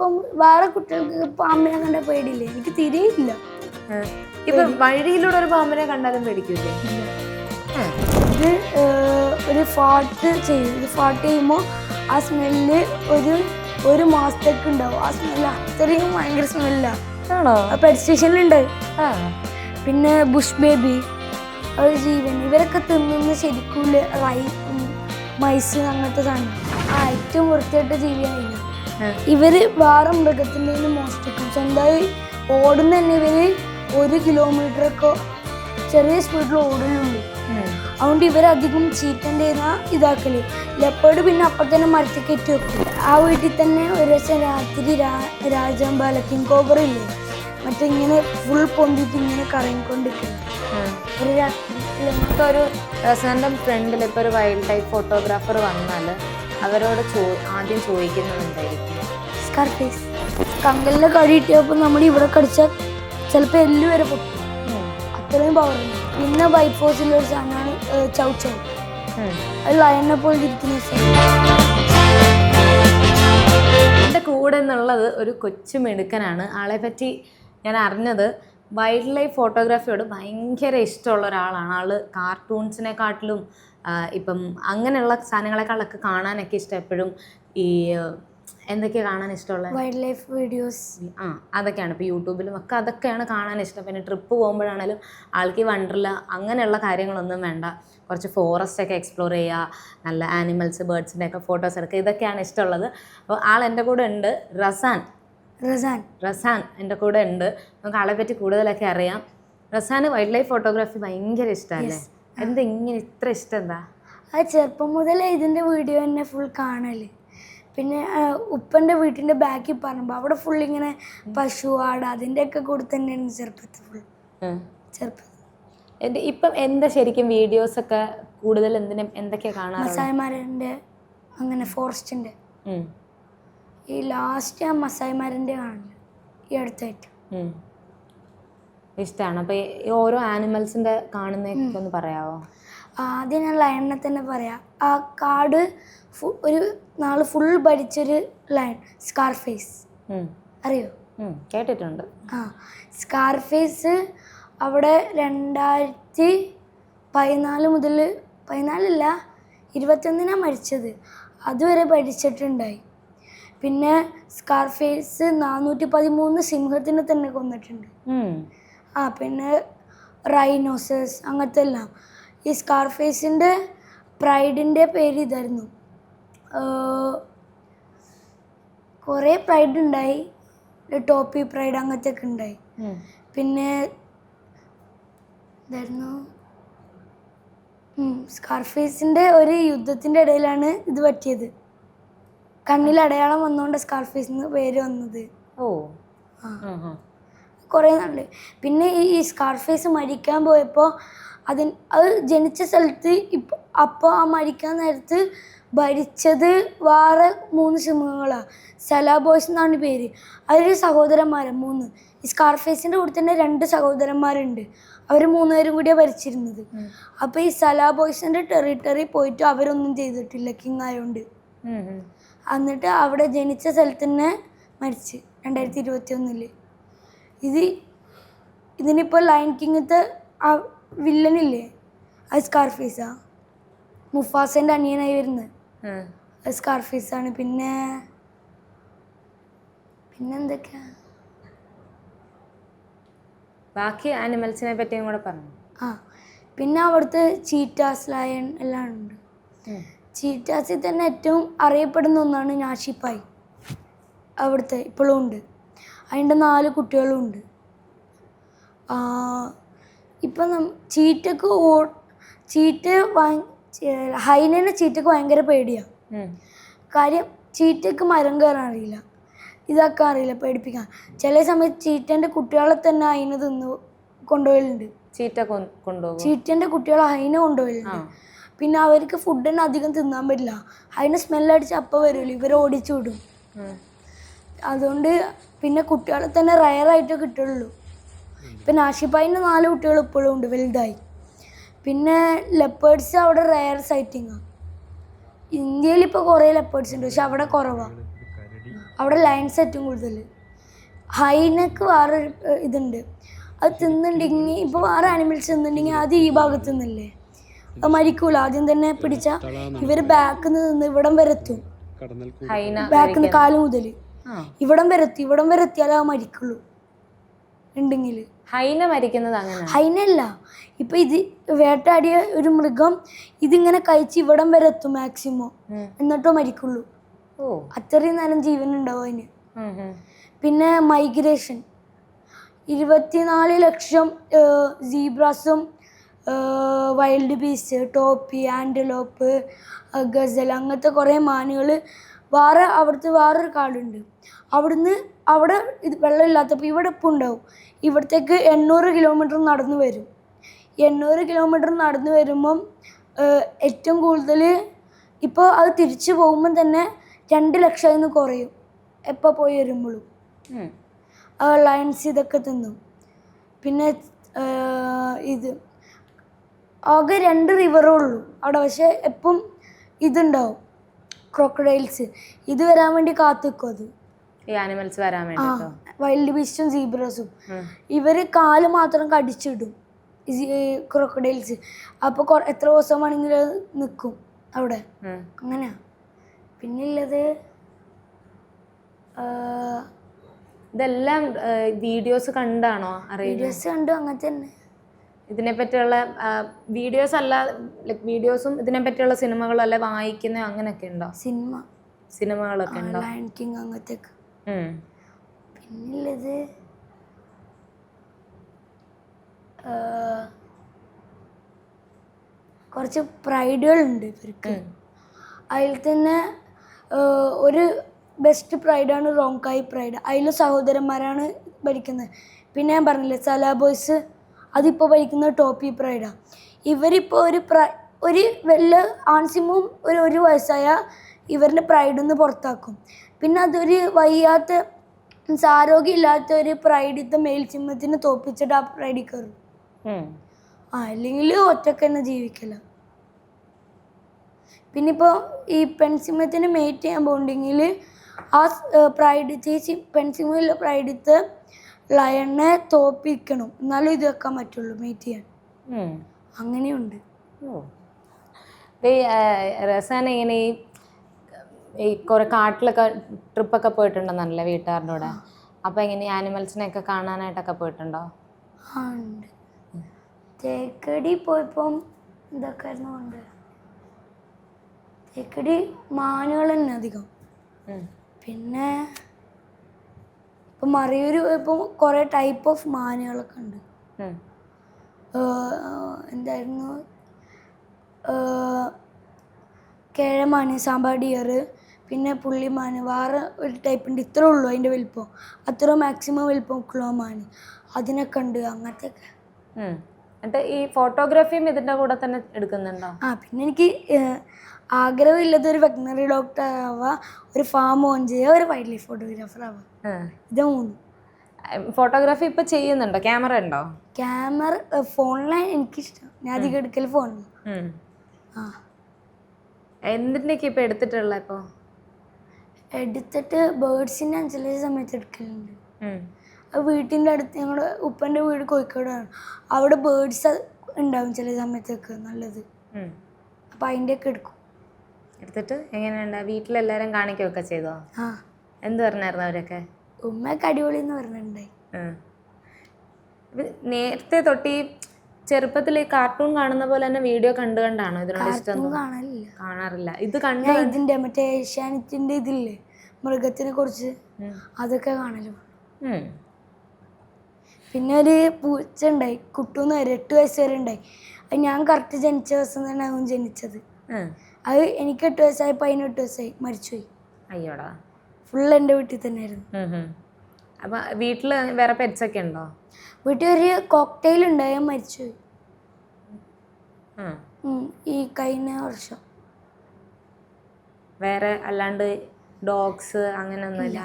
ഇപ്പം വേറെ കുട്ടികൾക്ക് പാമ്പിനെ കണ്ട പേടിയില്ലേ? എനിക്ക് തിരിയില്ല. ഇപ്പൊ വഴിയിലൂടെ ഒരു പാമ്പിനെ കണ്ടാലും പേടിക്കൂലേ? ഇത് ഒരു ഫാർട്ട് ചെയ്യും. ഇത് ഫാർട്ട് ചെയ്യുമ്പോൾ ആ സ്മെല്ല് ഒരു മാസത്തേക്ക് ഉണ്ടാവും. ആ സ്മെല്ല് അത്രയും ഭയങ്കര സ്മെല്ലാണ്. ആണോ? പെറ്റ് സ്റ്റേഷനിലുണ്ട്. പിന്നെ ബുഷ് ബേബി, ഒരു ജീവൻ. ഇവരൊക്കെ തിന്നുന്ന ശരിക്കും മൈസ് അങ്ങനത്തെ സാധനം. ഏറ്റവും വൃത്തിയായിട്ട ജീവിയായില്ല. ഇവര് വേറെ മൃഗത്തിൻ്റെ മോഷ്ടിക്കും. സ്വന്തമായി ഓടുന്ന തന്നെ ഇവര് 1 കിലോമീറ്ററൊക്കെ ചെറിയ സ്പീഡിൽ ഓടുന്നുള്ളൂ. അതുകൊണ്ട് ഇവരധികം ചീറ്റൻ്റെ ഇതാക്കല്. ലെപ്പേർഡ് പിന്നെ അപ്പം തന്നെ മരത്തിൽ കെട്ടി വെക്കും. ആ വീട്ടിൽ തന്നെ ഒരു ദിവസം രാത്രി രാജാമ്പാല കിങ് കോബ്ര ഇല്ലേ, മറ്റേ ഇങ്ങനെ ഫുൾ പൊന്തിട്ട് ഇങ്ങനെ കറങ്ങിക്കൊണ്ടിരിക്കുന്നു ഒരു രാത്രി. നമുക്ക് ഒരു റസാൻ്റെ ഫ്രണ്ടിൽ ഇപ്പോൾ ഒരു വൈൽഡ് ലൈഫ് ഫോട്ടോഗ്രാഫർ വന്നാൽ അവരോട് ആദ്യം ചോദിക്കുന്നുണ്ടായിരിക്കും സ്കാർഫേസ്. കങ്കലിനെ കടി കിട്ടിയപ്പോൾ നമ്മൾ ഇവിടെ കടിച്ചാൽ ചിലപ്പോൾ എല്ല് വരെ പൊട്ടും. അത്രയും പവറുണ്ട്. പിന്നെ വൈറ്റ് ഫോസിലൊരു സാധനമാണ് ചൗ ചൗ. അത് ലയനെ പോലെ ഇരിക്കുന്ന സാധനം. എൻ്റെ കൂടെ എന്നുള്ളത് ഒരു കൊച്ചു മിടുക്കനാണ്. ആളെ പറ്റി ഞാൻ അറിഞ്ഞത് വൈൽഡ് ലൈഫ് ഫോട്ടോഗ്രാഫിയോട് ഭയങ്കര ഇഷ്ടമുള്ള ഒരാളാണ്. ആൾ കാർട്ടൂൺസിനെക്കാട്ടിലും ഇപ്പം അങ്ങനെയുള്ള സാധനങ്ങളെക്കാളൊക്കെ കാണാനൊക്കെ ഇഷ്ടം. എപ്പോഴും ഈ എന്തൊക്കെയാണ് കാണാൻ ഇഷ്ടമുള്ളത്? Wild life videos. അതൊക്കെയാണ്. ഇപ്പോൾ യൂട്യൂബിലും ഒക്കെ അതൊക്കെയാണ് കാണാൻ ഇഷ്ടം. പിന്നെ ട്രിപ്പ് പോകുമ്പോഴാണേലും ആൾക്ക് വണ്ടർല അങ്ങനെയുള്ള കാര്യങ്ങളൊന്നും വേണ്ട. കുറച്ച് ഫോറസ്റ്റൊക്കെ എക്സ്പ്ലോർ ചെയ്യുക, നല്ല ആനിമൽസ് ബേർഡ്സിൻ്റെ ഒക്കെ ഫോട്ടോസ് എടുക്കുക, ഇതൊക്കെയാണ് ഇഷ്ടമുള്ളത്. അപ്പോൾ ആൾ എൻ്റെ കൂടെ ഉണ്ട്. റസാൻ എൻ്റെ കൂടെ ഉണ്ട്. നമുക്ക് ആളെ പറ്റി കൂടുതലൊക്കെ അറിയാം. റസാന് വൈൽഡ് ലൈഫ് ഫോട്ടോഗ്രാഫി ഭയങ്കര ഇഷ്ടമല്ലേ? എന്താ ഇങ്ങനെ ഇത്ര ഇഷ്ടം? എന്താ? അത് ചെറുപ്പം മുതലേ ഇതിൻ്റെ വീഡിയോ തന്നെ ഫുൾ കാണല്. പിന്നെ ഉപ്പൻ്റെ വീട്ടിൻ്റെ ബാക്കിൽ പറയുമ്പോൾ അവിടെ ഫുൾ ഇങ്ങനെ പശു, ആട്, അതിൻ്റെയൊക്കെ കൂടെ തന്നെയാണ് ചെറുപ്പത്തിൽ ഫുൾ. ഇപ്പം എന്താ ശരിക്കും വീഡിയോസൊക്കെ കൂടുതൽ എന്തൊക്കെയാണ് കാണാറ്? മസായിമാരൻ്റെ അങ്ങനെ ഫോറസ്റ്റിൻ്റെ ഈ ലാസ്റ്റ് ആ മസായിമാരൻ്റെ കാണില്ല ഈ അടുത്തായിട്ട്. ഇഷ്ടമാണ്. അപ്പോൾ ഈ ഓരോ ആനിമൽസിൻ്റെ കാണുന്നതൊക്കെ ഒന്ന് പറയാമോ? ആദ്യം ഞാൻ ലയണിനെ തന്നെ പറയാം. ആ കാട് ഒരു നാള് ഫുൾ ഭരിച്ചൊരു ലയൺ സ്കാർഫേസ്, അറിയോ? കേട്ടിട്ടുണ്ട്. സ്കാർഫേസ് അവിടെ 2014 മുതൽ 21 മരിച്ചത്. അതുവരെ ഭരിച്ചിട്ടുണ്ടായി. പിന്നെ സ്കാർഫേസ് 413 സിംഹത്തിനെ തന്നെ കൊന്നിട്ടുണ്ട്. പിന്നെ റൈനോസസ് അങ്ങനത്തെ എല്ലാം. ഈ സ്കാർഫേസിൻ്റെ പ്രൈഡിൻ്റെ പേര് ഇതായിരുന്നു. കുറേ പ്രൈഡ് ഉണ്ടായി. ടോപ്പി പ്രൈഡ് അങ്ങനത്തെ ഒക്കെ ഉണ്ടായി. പിന്നെ ഇതായിരുന്നു സ്കാർഫേസിൻ്റെ ഒരു യുദ്ധത്തിൻ്റെ ഇടയിലാണ് ഇത് പറ്റിയത്. കണ്ണിൽ അടയാളം വന്നുകൊണ്ട് സ്കാർഫേസിന് പേര് വന്നത്. കുറേ നാളുണ്ട്. പിന്നെ ഈ സ്കാർഫേസ് മരിക്കാൻ പോയപ്പോൾ അത് ജനിച്ച സ്ഥലത്ത് അപ്പോൾ ആ മരിക്കാൻ നേരത്ത് ഭരിച്ചത് വേറെ 3 സിംഹങ്ങളാണ്. സലാബോയ്സ് എന്നാണ് പേര്. അതിൽ സഹോദരന്മാരാണ് 3. ഈ സ്കാർഫേസിൻ്റെ കൂടെ തന്നെ 2 സഹോദരന്മാരുണ്ട്. അവർ 3 പേരും കൂടിയാണ് ഭരിച്ചിരുന്നത്. അപ്പോൾ ഈ സലാബോയ്സിൻ്റെ ടെറിട്ടറി പോയിട്ട് അവരൊന്നും ചെയ്തിട്ടില്ല കിങ് ആയതുകൊണ്ട്. എന്നിട്ട് അവിടെ ജനിച്ച സ്ഥലത്ത് തന്നെ മരിച്ച് 2021. ഇതിനിപ്പോൾ ലയൺ കിങ്ങത്തെ ആ വില്ലനില്ലേ, അത് സ്കാർഫേസാ. മുഫാസൻ്റെ അനിയനായി വരുന്നത് അത് സ്കാർഫേസാണ്. പിന്നെ എന്തൊക്കെയാ ബാക്കി ആനിമൽസിനെ പറ്റിയും കൂടെ പറഞ്ഞു. പിന്നെ അവിടുത്തെ ചീറ്റാസ്, ലയൺ എല്ലാം ഉണ്ട്. ചീറ്റാസിൽ തന്നെ ഏറ്റവും അറിയപ്പെടുന്ന ഒന്നാണ് നാഷിപ്പായ്. അവിടുത്തെ ഇപ്പോഴും ഉണ്ട്. അതിൻ്റെ 4 കുട്ടികളും ഉണ്ട്. ഇപ്പം ഹൈനനെ ചീറ്റക്ക് ഭയങ്കര പേടിയാണ്. കാര്യം ചീറ്റക്ക് മരം കയറാൻ അറിയില്ല, ഇതാക്കാൻ അറിയില്ല, പേടിപ്പിക്കാൻ. ചില സമയത്ത് ചീറ്റൻ്റെ കുട്ടികളെ തന്നെ ഹൈന തിന്ന് കൊണ്ടുപോകലുണ്ട്. ചീറ്റൻ്റെ കുട്ടികളെ ഹൈന കൊണ്ടുപോകലുണ്ട്. പിന്നെ അവർക്ക് ഫുഡ് തന്നെ അധികം തിന്നാൻ പറ്റില്ല. ഹൈന സ്മെല്ലടിച്ച് അപ്പം വരുമല്ലോ, ഇവരെ ഓടിച്ചു വിടും. അതുകൊണ്ട് പിന്നെ കുട്ടികളെ തന്നെ റയറായിട്ടേ കിട്ടുള്ളൂ. ഇപ്പം നാഷിപ്പായിൻ്റെ 4 കുട്ടികൾ ഇപ്പോഴും ഉണ്ട്, വലുതായി. പിന്നെ ലെപ്പേർഡ്സ് അവിടെ റയർ സൈറ്റിങ്ങാണ്. ഇന്ത്യയിൽ ഇപ്പോൾ കുറേ ലെപ്പേർഡ്സ് ഉണ്ട്, പക്ഷെ അവിടെ കുറവാണ്. അവിടെ ലയൺസ് ഏറ്റവും കൂടുതൽ. ഹൈനക്ക് വേറൊരു ഇതുണ്ട്, അത് തിന്നുണ്ടെങ്കിൽ ഇപ്പോൾ വേറെ ആനിമൽസ് തിന്നുണ്ടെങ്കിൽ ആദ്യം ഈ ഭാഗത്ത് നിന്നില്ലേ, അത് മരിക്കൂല. ആദ്യം തന്നെ പിടിച്ച ഇവർ ബാക്കിൽ നിന്ന് ഇവിടം വരെ എത്തും. ബാക്കിൽ നിന്ന് കാല് മുതൽ ഇവിടം വരെ എത്തിയാലേ അത് മരിക്കുള്ളൂ ഉണ്ടെങ്കിൽ. ഹൈന മരിക്കുന്നത് അങ്ങനെ? ഹൈനല്ല, ഇപ്പൊ ഇത് വേട്ടാടിയ ഒരു മൃഗം ഇതിങ്ങനെ കഴിച്ച് ഇവിടം വരെ എത്തും മാക്സിമം, എന്നിട്ടോ മരിക്കുള്ളൂ. അത്രയും നേരം ജീവൻ ഉണ്ടാവും അതിന്. പിന്നെ മൈഗ്രേഷൻ, 24 ലക്ഷം സീബ്രാസും വൈൽഡ് ബീസ്റ്റ്, ടോപ്പി, ആൻറ്റലോപ്പ്, ഗസൽ അങ്ങനത്തെ കുറേ മാനുകൾ അവിടുത്തെ വേറൊരു കാടുണ്ട്. അവിടെ ഇത് വെള്ളമില്ലാത്തപ്പോൾ ഇവിടെ ഇപ്പം ഉണ്ടാവും. ഇവിടത്തേക്ക് 800 കിലോമീറ്റർ നടന്നു വരും. 800 കിലോമീറ്റർ നടന്നു വരുമ്പം ഏറ്റവും കൂടുതൽ ഇപ്പോൾ അത് തിരിച്ചു പോകുമ്പം തന്നെ 2 ലക്ഷത്തിൽ നിന്ന് കുറയും എപ്പോൾ പോയി വരുമ്പോഴും. ലയൺസ് ഇതൊക്കെ തിന്നും. പിന്നെ ഇത് ആകെ 2 റിവറേ ഉള്ളൂ അവിടെ, പക്ഷെ എപ്പം ഇതുണ്ടാവും ക്രോക്കഡൈൽസ്. ഇത് വരാൻ വേണ്ടി കാത്തു നിൽക്കും. അത് ഈ ആനിമൽസ് വരാൻ വേണ്ടി. വൈൽഡ് ബീസ്റ്റും സീബ്രസും ഇവര് കാല് മാത്രം കടിച്ചിടും ക്രോക്കഡൈൽസ്. അപ്പോൾ എത്ര ദിവസം വേണമെങ്കിലും അത് നിൽക്കും അവിടെ. അങ്ങനെയാ. പിന്നുള്ളത് ഇതെല്ലാം വീഡിയോസ് കണ്ടാണോ അറിയുന്നത്? വീഡിയോസ് കണ്ടു, അങ്ങനെ തന്നെ. ഇതിനെപ്പറ്റിയുള്ള വീഡിയോസ് അല്ല, ലൈക് വീഡിയോസും ഇതിനെപ്പറ്റിയുള്ള സിനിമകളും അല്ലെ വായിക്കുന്ന അങ്ങനെയൊക്കെ ഉണ്ടോ? സിനിമകളൊക്കെ ഉണ്ടോ? ലയൺ കിങ് അങ്ങനത്തെ. പിന്നുള്ളത് കുറച്ച് പ്രൈഡുകളുണ്ട് ഇവർക്ക്. അതിൽ തന്നെ ഒരു ബെസ്റ്റ് പ്രൈഡാണ് റോങ്കായ് പ്രൈഡ്. അതിൽ സഹോദരന്മാരാണ് ഭരിക്കുന്നത്. പിന്നെ ഞാൻ പറഞ്ഞില്ലേ സലാ ബോയ്സ്, അതിപ്പോൾ ഭരിക്കുന്നത് ടോപ്പി പ്രൈഡാണ്. ഇവരിപ്പോൾ ഒരു വല്ല ആൺസിമും ഒരു വയസ്സായ ഇവരുടെ പ്രൈഡിൽ നിന്ന് പുറത്താക്കും. പിന്നെ അതൊരു വയ്യാത്ത ആരോഗ്യമില്ലാത്ത ഒരു പ്രൈഡിത്തെ മേൽസിംഹത്തിന് തോപ്പിച്ചിട്ട് ആ പ്രൈഡിൽ കയറും. അല്ലെങ്കിൽ ഒറ്റക്ക് തന്നെ ജീവിക്കില്ല. പിന്നെ ഇപ്പോൾ ഈ പെൺസിംഹത്തിന് മേറ്റ് ചെയ്യാൻ പോകുന്നുണ്ടെങ്കിൽ ആ പ്രൈഡ് പെൺസിംഹമുള്ള പ്രൈഡിത്തെ ലയണിനെ തോപ്പിക്കണം, എന്നാലും ഇത് വെക്കാൻ പറ്റുള്ളൂ മേറ്റ് ചെയ്യാൻ. അങ്ങനെയുണ്ട്. രസാന ഇങ്ങനെ ഈ കുറെ കാട്ടിലൊക്കെ ട്രിപ്പൊക്കെ പോയിട്ടുണ്ടെന്നല്ലേ വീട്ടുകാരുടെ കൂടെ? അപ്പോൾ എങ്ങനെ ആനിമൽസിനെയൊക്കെ കാണാനായിട്ടൊക്കെ പോയിട്ടുണ്ടോ? ഉണ്ട്. തേക്കടി പോയപ്പം ഇതൊക്കെ ആയിരുന്നു ഉണ്ട്. തേക്കടി മാനുകൾ തന്നെ അധികം. പിന്നെ ഇപ്പം മറയൂർ പോയപ്പോൾ കുറേ ടൈപ്പ് ഓഫ് മാനുകളൊക്കെ ഉണ്ട്. എന്തായിരുന്നു, കേഴമാന്, സാമ്പാർ ഡിയർ, പിന്നെ പുള്ളിമാന്, വേറെ ഒരു ടൈപ്പ് ഉണ്ട്. ഇത്രേ ഉള്ളൂ അതിൻ്റെ വലിപ്പം. അത്ര മാക്സിമം വലിപ്പമൊക്കെയുള്ള മാന് അതിനൊക്കെ ഉണ്ട്. അങ്ങനത്തെ ഒക്കെ. എന്നിട്ട് ഈ ഫോട്ടോഗ്രാഫിയും ഇതിൻ്റെ കൂടെ തന്നെ എടുക്കുന്നുണ്ടോ? പിന്നെ എനിക്ക് ആഗ്രഹമില്ലാത്ത ഒരു വെറ്റിനറി ഡോക്ടർ ആവുക, ഒരു ഫാം ഓൺ ചെയ്യുക, ഒരു വൈൽഡ് ലൈഫ് ഫോട്ടോഗ്രാഫർ ആവുക. ഇത് 3. ഫോട്ടോഗ്രാഫി ഇപ്പം ചെയ്യുന്നുണ്ടോ? ക്യാമറ ഉണ്ടോ? ക്യാമറ ഫോണിലാണ് എനിക്കിഷ്ടം. ഞാൻ അധികം എടുക്കൽ ഫോണിൽ. എന്തിൻ്റെയൊക്കെ ഇപ്പം എടുത്തിട്ടുള്ള? ഇപ്പോൾ എടുത്തിട്ട് ബേർഡ്സിൻ്റെ ചില സമയത്ത് എടുക്കലുണ്ട്. അത് വീട്ടിൻ്റെ അടുത്ത്, ഞങ്ങളുടെ ഉപ്പൻ്റെ വീട് കോഴിക്കോടാണ്. അവിടെ ബേർഡ്സ് ഉണ്ടാവും ചില സമയത്തൊക്കെ നല്ലത്. അപ്പം അതിൻ്റെയൊക്കെ എടുത്തിട്ട് എങ്ങനെയുണ്ട്? വീട്ടിലെല്ലാവരും കാണിക്കുകയൊക്കെ ചെയ്തോ? എന്ത് പറഞ്ഞായിരുന്നു അവരൊക്കെ? ഉമ്മയൊക്കെ അടിപൊളി എന്ന് പറഞ്ഞിട്ടുണ്ടായി. നേരത്തെ തൊട്ട് ചെറുപ്പത്തിൽ ഈ കാർട്ടൂൺ കാണുന്ന പോലെ തന്നെ വീഡിയോ കണ്ടാണോ ഇതിനോട് ഇഷ്ടം? കാണാറില്ല. ഇത് ഇതിന്റെ മറ്റേ ഏഷ്യാനെറ്റിന്റെ ഇതില്ലേ മൃഗത്തിനെ കുറിച്ച്, അതൊക്കെ കാണലും. പിന്നെ ഒരു പൂച്ച ഉണ്ടായി, കുട്ടൂന്ന് വരെ 8 വയസ്സ് വരെ ഉണ്ടായി. അത് ഞാൻ കറക്റ്റ് ജനിച്ച ദിവസം തന്നെ അവൻ ജനിച്ചത്. അത് എനിക്ക് 8 വയസ്സായപ്പോൾ 18 വയസ്സായി മരിച്ചുപോയി. അയ്യോടാ. ഫുൾ എൻ്റെ വീട്ടിൽ തന്നെയായിരുന്നു. അപ്പം വീട്ടിൽ വേറെ പെറ്റ്സ് ഒക്കെ ഉണ്ടോ? വീട്ടിൽ ഒരു കോക്ടെയിൽ ഉണ്ടായി, മരിച്ചുപോയി ഈ കഴിഞ്ഞ വർഷം. വേറെ അല്ലാണ്ട് ഡോഗ്സ് അങ്ങനെയൊന്നുമില്ല?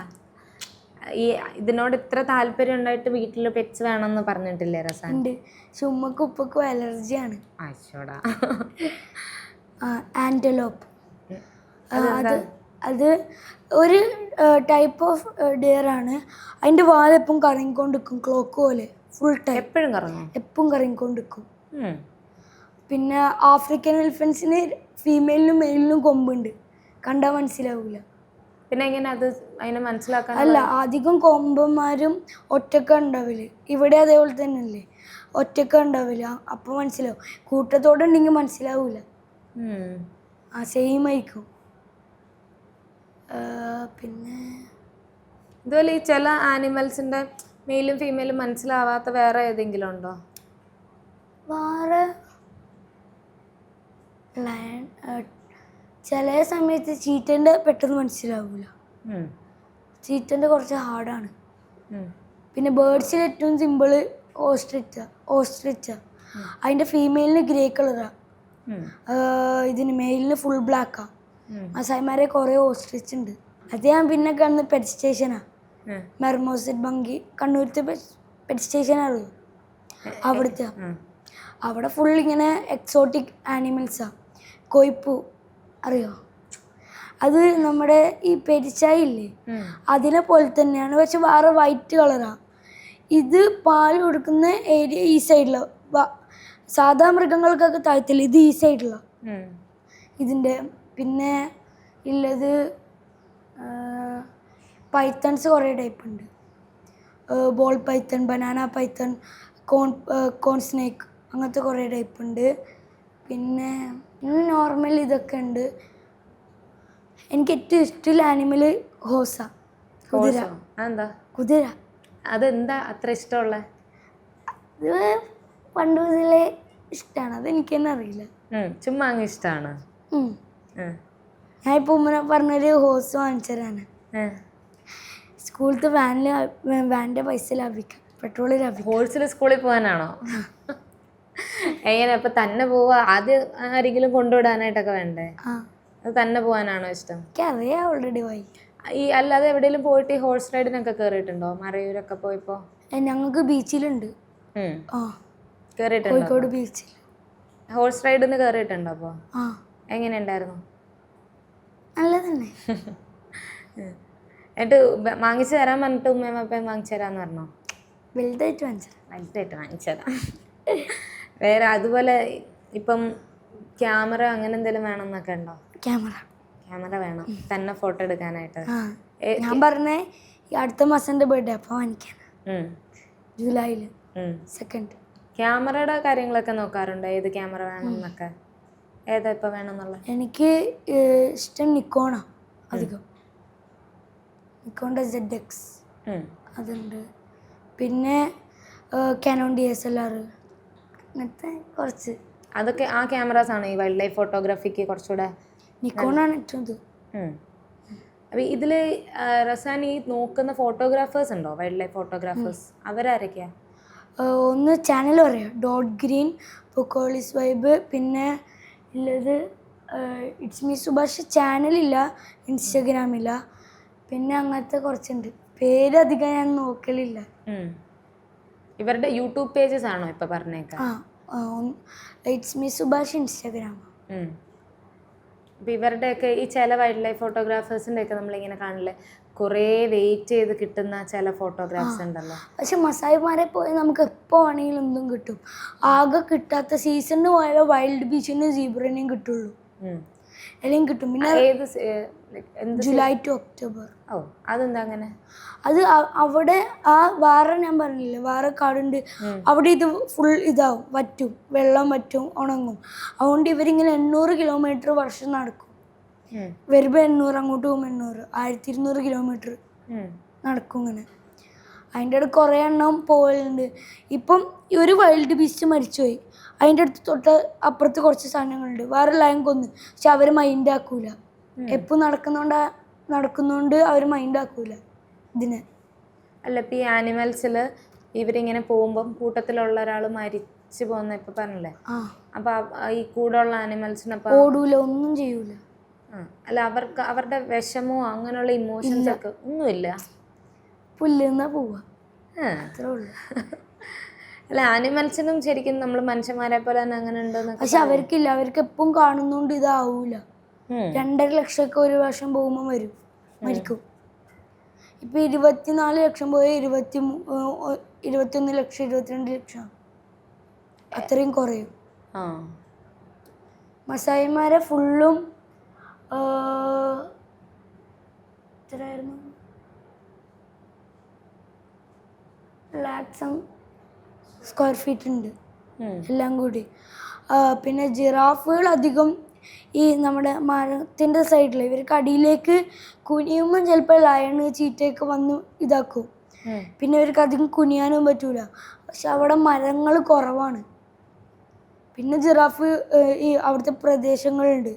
ഈ ഇതിനോട് ഇത്ര താല്പര്യം ഉണ്ടായിട്ട് വീട്ടിൽ പെറ്റ്സ് വേണമെന്ന് പറഞ്ഞിട്ടില്ലേ രസാൻ? ഉണ്ട്. ഉമ്മക്കും ഉപ്പക്കും അലർജിയാണ്. അയ്യോടാ. ആൻറ്റലോപ്പ്. അത് അത് ഒരു ടൈപ്പ് ഓഫ് ഡിയർ ആണ്. അതിൻ്റെ വാലെപ്പം കറങ്ങിക്കൊണ്ടിരിക്കും, ക്ലോക്ക് പോലെ ഫുൾ ടൈം എപ്പോഴും കറങ്ങും. എപ്പം കറങ്ങിക്കൊണ്ടിരിക്കും. പിന്നെ ആഫ്രിക്കൻ എലിഫൻസിന് ഫീമെയിലിനും മെയിലിനും കൊമ്പുണ്ട്, കണ്ടാൽ മനസ്സിലാവില്ല. പിന്നെ എങ്ങനെ അത് അതിനെ മനസ്സിലാക്കാൻ? അല്ല, അധികം കൊമ്പന്മാരും ഒറ്റക്ക ഉണ്ടാവില്ല. ഇവിടെ അതേപോലെ തന്നെ അല്ലേ, ഒറ്റക്ക ഉണ്ടാവില്ല. അപ്പോൾ മനസ്സിലാവും. കൂട്ടത്തോടെ ഉണ്ടെങ്കിൽ മനസ്സിലാവില്ല. ആ സെയിം ആയിരിക്കും. പിന്നെ ഇതുപോലെ ഈ ചില ആനിമൽസിന്റെ മെയിലും ഫീമെയിലും മനസ്സിലാവാത്ത വേറെ ഏതെങ്കിലും ഉണ്ടോ? വേറെ ചില സമയത്ത് ചീറ്റൻ്റെ പെട്ടെന്ന് മനസ്സിലാവില്ല. ചീറ്റൻ്റെ കുറച്ച് ഹാർഡാണ്. പിന്നെ ബേർഡ്സിൽ ഏറ്റവും സിമ്പിള് ഓസ്ട്രിച്ച. അതിൻ്റെ ഫീമെയിലിന് ഗ്രേ കളറാണ്, ഇതിന് മെയിലിന് ഫുൾ ബ്ലാക്കാണ്. മസായിമാരെ കുറേ ഓസ്ട്രിച്ച് ഉണ്ട്. അത് ഞാൻ പിന്നെ കാണുന്ന പെറ്റ് സ്റ്റേഷനാണ്, മെർമോസിറ്റ് ബങ്കി. കണ്ണൂരത്തെ പെറ്റ് സ്റ്റേഷൻ അറിയോ? അവിടുത്തെ അവിടെ ഫുൾ ഇങ്ങനെ എക്സോട്ടിക് ആനിമൽസാണ്. കൊയ്പ്പു അറിയോ? അത് നമ്മുടെ ഈ പെരിച്ചായി ഇല്ലേ, അതിനെ പോലെ തന്നെയാണ്, പക്ഷെ വേറെ വൈറ്റ് കളറാണ്. ഇത് പാൽ കൊടുക്കുന്ന ഏരിയ ഈ സൈഡിലാണ്. സാധാ മൃഗങ്ങൾക്കൊക്കെ താഴ്ത്തില്ല, ഇത് ഈ സൈഡിലാണ് ഇതിൻ്റെ. പിന്നെ ഉള്ളത് പൈത്തൺസ് കുറേ ടൈപ്പ് ഉണ്ട്. ബോൾ പൈത്തൺ, ബനാന പൈത്തൺ, കോൺ സ്നേക്ക്, അങ്ങനത്തെ കുറേ ടൈപ്പ് ഉണ്ട്. പിന്നെ നോർമൽ ഇതൊക്കെ ഉണ്ട്. എനിക്ക് ഏറ്റവും ഇഷ്ടമുള്ള ആനിമൽ ഹോസാണ്, കുതിര. കുതിര അതെന്താ അത്ര ഇഷ്ടമുള്ള? അത് പണ്ട് മുതലേ ഇഷ്ടമാണ്, അതെനിക്ക് തന്നെ അറിയില്ല. ചുമ്മാ അങ്ങ് ഇഷ്ടമാണ്. ഞാൻ ഇപ്പോൾ ഉമ്മനെ പറഞ്ഞൊരു ഹോസ് വാങ്ങിച്ചതാണ്. സ്കൂളത്തെ വാനിൻ്റെ പൈസ ലാഭിക്കാം, പെട്രോൾ ലാഭിക്കാം. ഹോഴ്സിൽ സ്കൂളിൽ പോകാനാണോ? എങ്ങനെ അപ്പൊ തന്നെ പോവാ? ആദ്യം ആരെങ്കിലും കൊണ്ടുവിടാനായിട്ടൊക്കെ വേണ്ടേ? അത് തന്നെ പോകാനാണോ ഇഷ്ടം? അറിയാം, ഓൾറെഡി പോയി. ഈ അല്ലാതെ എവിടെയെങ്കിലും പോയിട്ട് ഈ ഹോഴ്സ് റൈഡിനൊക്കെ കയറിയിട്ടുണ്ടോ? മറയൂരൊക്കെ പോയപ്പോ? ഞങ്ങൾക്ക് ബീച്ചിലുണ്ട്, കയറിയിട്ടുണ്ടോ? കോഴിക്കോട് ബീച്ചിൽ ഹോഴ്സ് റൈഡിന് കയറിയിട്ടുണ്ടോ? അപ്പോൾ എങ്ങനെയുണ്ടായിരുന്നു? നല്ല തന്നെ. എന്നിട്ട് വാങ്ങിച്ചു തരാൻ പറഞ്ഞിട്ട് ഉമ്മയമ്മപ്പം വാങ്ങിച്ചു തരാന്ന് പറഞ്ഞോ? വലുതായിട്ട് വാങ്ങിച്ചു തരാം. വേറെ അതുപോലെ ഇപ്പം ക്യാമറ അങ്ങനെ എന്തെങ്കിലും വേണമെന്നൊക്കെ ഉണ്ടോ? ക്യാമറ വേണം തന്നെ ഫോട്ടോ എടുക്കാനായിട്ട്. ഞാൻ പറഞ്ഞേ ഈ അടുത്ത മാസം ബർത്ത്ഡേ, അപ്പോൾ വാങ്ങിക്കാൻ, ജൂലൈയിൽ 2nd. ക്യാമറയുടെ കാര്യങ്ങളൊക്കെ നോക്കാറുണ്ട്, ഏത് ക്യാമറ വേണം എന്നൊക്കെ? ഏതാ ഇപ്പം വേണമെന്നുള്ള? എനിക്ക് ഇഷ്ടം നിക്കോണാ അധികം. നിക്കോണിൻ്റെ ZX അതുണ്ട്. പിന്നെ കാനോൺ DSLR, അങ്ങനത്തെ കുറച്ച്. അതൊക്കെ ആ ക്യാമറാസ് ആണ് ഈ വൈൽഡ് ലൈഫ് ഫോട്ടോഗ്രാഫിക്ക് കുറച്ചുകൂടെ. നിക്കോണാണ് ഏറ്റവും ഇത്. അപ്പം ഇതിൽ റസാൻ ഈ നോക്കുന്ന ഫോട്ടോഗ്രാഫേഴ്സ് ഉണ്ടോ, വൈൽഡ് ലൈഫ് ഫോട്ടോഗ്രാഫേഴ്സ്? അവരാരൊക്കെയാ? ഒന്ന് ചാനൽ പറയാം, ഡോട്ട് ഗ്രീൻ, പൊക്കോളിസ് വൈബ്. പിന്നെ ഉള്ളത് ഇറ്റ്സ് മീ സുഭാഷ്. ചാനലില്ല, ഇൻസ്റ്റഗ്രാമില്ല. പിന്നെ അങ്ങനത്തെ കുറച്ചുണ്ട്, പേരധികം ഞാൻ നോക്കലില്ല. ഇവരുടെ യൂട്യൂബ് പേജസ് ആണോ ഇപ്പൊ പറഞ്ഞേക്കാം? It's me Subhash Instagram. അപ്പം ഇവരുടെയൊക്കെ ഈ ചില വൈൽഡ് ലൈഫ് ഫോട്ടോഗ്രാഫേഴ്സിൻ്റെ ഒക്കെ നമ്മളിങ്ങനെ കാണില്ലേ, കുറേ വെയിറ്റ് ചെയ്ത് കിട്ടുന്ന ചില ഫോട്ടോഗ്രാഫ്സ് ഉണ്ടല്ലോ. പക്ഷെ മസായിമാരെ പോയി നമുക്ക് എപ്പോൾ വേണമെങ്കിലും എന്തും കിട്ടും. ആകെ കിട്ടാത്ത സീസണിന് പോയാലോ വൈൽഡ് ബീച്ചിന് സീബ്രനെയും കിട്ടുള്ളൂ, എല്ലാം കിട്ടും. പിന്നെ ജൂലൈ ടു ഒക്ടോബർ. അതെന്താ അങ്ങനെ? അത് അവിടെ ആ വേറെ ഞാൻ പറഞ്ഞില്ലേ, വേറെ കാടുണ്ട്, അവിടെ ഇത് ഫുൾ ഇതാവും, വറ്റും, വെള്ളം വറ്റും, ഉണങ്ങും. അതുകൊണ്ട് ഇവരിങ്ങനെ 800 കിലോമീറ്റർ വർഷം നടക്കും. വരുമ്പോൾ 800, അങ്ങോട്ട് പോകുമ്പോൾ 800, 1200 കിലോമീറ്റർ നടക്കും ഇങ്ങനെ. അതിൻ്റെ അടുത്ത് കുറേ എണ്ണം പോകലുണ്ട്. ഇപ്പം ഒരു വൈൽഡ് ബീസ്റ്റ് മരിച്ചുപോയി, അതിൻ്റെ അടുത്ത് തൊട്ട് അപ്പുറത്ത് കുറച്ച് സാധനങ്ങളുണ്ട്, വേറെ ലൈൻ കൊന്ന്. പക്ഷെ അവർ മൈൻഡ് ആക്കൂല, എപ്പോൾ നടക്കുന്നോണ്ട് അവർ മൈൻഡ് ആക്കൂല ഇതിന്. അല്ല, ഇപ്പം ഈ ആനിമൽസിൽ ഇവരിങ്ങനെ പോകുമ്പം കൂട്ടത്തിലുള്ള ഒരാൾ മരിച്ചു പോകുന്ന ഇപ്പം പറഞ്ഞില്ലേ, അപ്പം ഈ കൂടെയുള്ള ആനിമൽസിനപ്പം ഓടൂല, ഒന്നും ചെയ്യൂല. അല്ല, അവർക്ക് അവരുടെ വിഷമോ അങ്ങനെയുള്ള ഇമോഷൻസ് ഒക്കെ ഒന്നുമില്ല, പുല്ലുന്നാ പോവാ, അത്രേ ഉള്ളൂ. അല്ല, ആനിമൽസിനും ശരിക്കും നമ്മൾ മനുഷ്യന്മാരെ പോലെ തന്നെ അങ്ങനെ ഉണ്ടെന്ന്. പക്ഷെ അവർക്കില്ല, അവർക്ക് എപ്പം കാണുന്നോണ്ട് ഇതാവൂല. 2.5 ലക്ഷമൊക്കെ ഒരു വർഷം പോകുമ്പോൾ മരിക്കും. ഇപ്പം 24 ലക്ഷം പോയി 21 ലക്ഷം 22 ലക്ഷം അത്രയും കുറയും. മസായിമാരെ ഫുള്ളും എത്രയായിരുന്നു, ലാക്സ് സ്ക്വയർ ഫീറ്റ് ഉണ്ട് എല്ലാം കൂടി. പിന്നെ ജിറാഫുകൾ അധികം ഈ നമ്മുടെ മരത്തിൻ്റെ സൈഡിൽ ഇവർക്ക് അടിയിലേക്ക് കുനിയുമ്പം ചിലപ്പോൾ ലയണ് ചീറ്റയൊക്കെ വന്ന് ഇതാക്കും. പിന്നെ ഇവർക്ക് അധികം കുനിയാനും പറ്റൂല. പക്ഷെ അവിടെ മരങ്ങൾ കുറവാണ്. പിന്നെ ജിറാഫ് ഈ അവിടുത്തെ പ്രദേശങ്ങളുണ്ട്,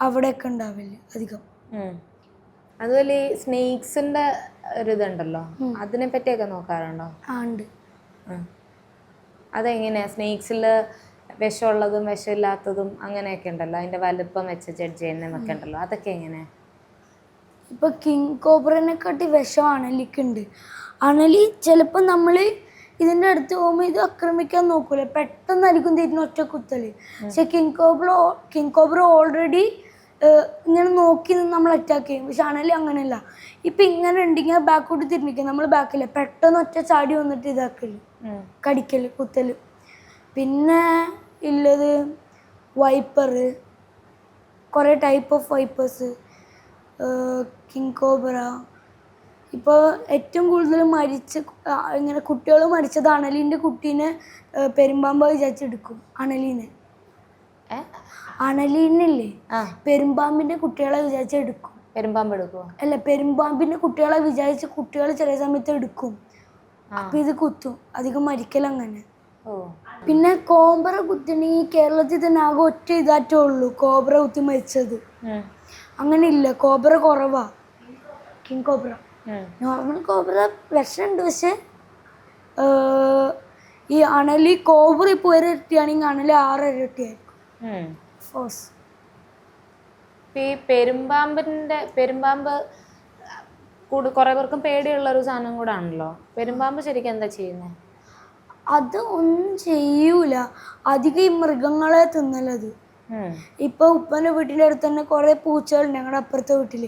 അവിടെയൊക്കെ ഉണ്ടാവില്ല അധികം. അതുപോലെ ഈ സ്നേക്സിന്റെ ഒരു ഇതുണ്ടല്ലോ, അതിനെ പറ്റിയൊക്കെ നോക്കാറുണ്ടോ? ഉണ്ട്. അതെങ്ങനെയാ സ്നേക്സിൽ വിഷമുള്ളതും വിഷമില്ലാത്തതും അങ്ങനെയൊക്കെ ഉണ്ടല്ലോ, അതിന്റെ വലുപ്പം വെച്ച് ജഡ്ജ് ചെയ്യുന്നതൊക്കെ ഉണ്ടല്ലോ, അതൊക്കെ എങ്ങനെയാ? ഇപ്പൊ കിങ് കോബ്രനെക്കാട്ടി വിഷം അണലിക്കുണ്ട്. അണലി ചിലപ്പോൾ നമ്മൾ ഇതിൻ്റെ അടുത്ത് പോകുമ്പോൾ ഇത് ആക്രമിക്കാൻ നോക്കൂല, പെട്ടെന്നായിരിക്കും തിരിഞ്ഞ് ഒറ്റ കുത്തല്. പക്ഷെ കിങ് കോബ്ര ഓൾറെഡി ഇങ്ങനെ നോക്കി നിന്ന് നമ്മൾ അറ്റാക്ക് ചെയ്യും. പക്ഷെ അണലി അങ്ങനെയല്ല. ഇപ്പം ഇങ്ങനെ ഉണ്ടെങ്കിൽ ബാക്കോട്ട് തിരിഞ്ഞിരിക്കുക, നമ്മൾ ബാക്കില്ല, പെട്ടെന്ന് ഒറ്റ ചാടി വന്നിട്ട് ഇതാക്കല്, കടിക്കല്, കുത്തല്. പിന്നെ ഉള്ളത് വൈപ്പർ, കുറേ type of wipers, king cobra. ഇപ്പോൾ ഏറ്റവും കൂടുതൽ ഇങ്ങനെ കുട്ടികൾ മരിച്ചത് അണലിൻ്റെ കുട്ടീനെ പെരുമ്പാമ്പ് വിചാരിച്ചെടുക്കും. അണലീനില്ലേ, പെരുമ്പാമ്പിൻ്റെ കുട്ടികളെ വിചാരിച്ചെടുക്കും. പെരുമ്പാമ്പ് എടുക്കുമോ? അല്ല, പെരുമ്പാമ്പിൻ്റെ കുട്ടികളെ വിചാരിച്ച് കുട്ടികൾ ചില സമയത്ത് എടുക്കും. അപ്പം ഇത് കുത്തും, അധികം മരിക്കലങ്ങനെ. പിന്നെ കോബ്ര കുത്തണമെങ്കിൽ കേരളത്തിൽ തന്നെ ആകെ ഒറ്റ ഇതാറ്റേ ഉള്ളൂ കോബ്ര കുത്തി മരിച്ചത്. അങ്ങനെ ഇല്ല, കോബ്ര കുറവാ. കിങ് കോബ്ര, നോർമൽ കോബ്ര വിഷമുണ്ട്. പക്ഷെ ഈ അണലി കോബ്ര ഇപ്പോൾ 1 ഇരട്ടിയാണെങ്കിൽ അണലി 6 ഇരട്ടിയായിരിക്കും ഫോഴ്സ്. ഈ പെരുമ്പാമ്പ് കുറെ പേർക്കും പേടിയുള്ള ഒരു സാധനം കൂടെ ആണല്ലോ. പെരുമ്പാമ്പ് ശരിക്കും എന്താ ചെയ്യുന്നത്? അത് ഒന്നും ചെയ്യൂല, അധികം ഈ മൃഗങ്ങളെ തിന്നലത്. ഇപ്പൊ ഉപ്പൻ്റെ വീട്ടിൻ്റെ അടുത്ത് തന്നെ കുറേ പൂച്ചകളുണ്ട്. ഞങ്ങളുടെ അപ്പുറത്തെ വീട്ടിൽ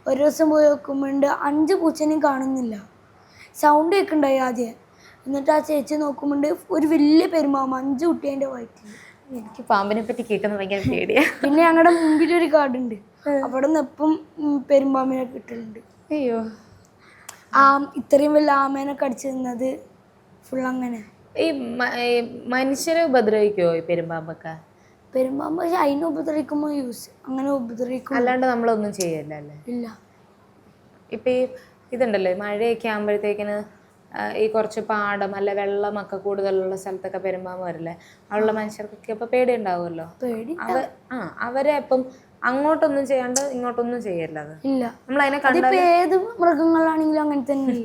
ഒരു ദിവസം പോയി നോക്കുമ്പോണ്ട് 5 പൂച്ചനെയും കാണുന്നില്ല. സൗണ്ട് കേൾക്കുന്നുണ്ടായി ആദ്യം. എന്നിട്ട് ആ ചേച്ചി നോക്കുമ്പോണ്ട് ഒരു വലിയ പെരുമ്പാമ്പ് 5 കുട്ടി അതിൻ്റെ വയറ്റിൽ. എനിക്ക് പാമ്പിനെ പറ്റി കേൾക്കുന്നത് ഭയങ്കര പേടിയാ. പിന്നെ ഞങ്ങളുടെ മുമ്പിലൊരു കാടുണ്ട്, അവിടെ നിന്ന് എപ്പം പെരുമ്പാമ്പിനെ കിട്ടലുണ്ട്. അയ്യോ, ഇത്രയും വലിയ ആമേനെ കടിച്ചു തിന്നത് ഫുൾ അങ്ങനെ. ഈ മനുഷ്യരെ ഉപദ്രവിക്കുമോ ഈ പെരുമ്പാമ്പൊക്കെ? പെരുമ്പാമ്പ് അതിനെ ഉപദ്രവിക്കുമ്പോൾ അങ്ങനെ ഉപദ്രവിക്കും, അല്ലാണ്ട് നമ്മളൊന്നും ചെയ്യല്ല അല്ലേ? ഇല്ല. ഇപ്പം ഈ ഇതുണ്ടല്ലോ, മഴയൊക്കെ ആകുമ്പോഴത്തേക്കിന് ഈ കുറച്ച് പാടം അല്ല വെള്ളമൊക്കെ കൂടുതലുള്ള സ്ഥലത്തൊക്കെ പെരുമ്പാമ്പ് വരില്ലേ, അവിടെയുള്ള മനുഷ്യർക്കൊക്കെ ഇപ്പം പേടി ഉണ്ടാവുമല്ലോ. അവരെ അപ്പം അങ്ങോട്ടൊന്നും ചെയ്യാണ്ട് ഇങ്ങോട്ടൊന്നും ചെയ്യല്ല. അത് ഇല്ല, നമ്മളതിനെ കണ്ടിപ്പോ ഏത് മൃഗങ്ങളാണെങ്കിലും അങ്ങനെ തന്നെ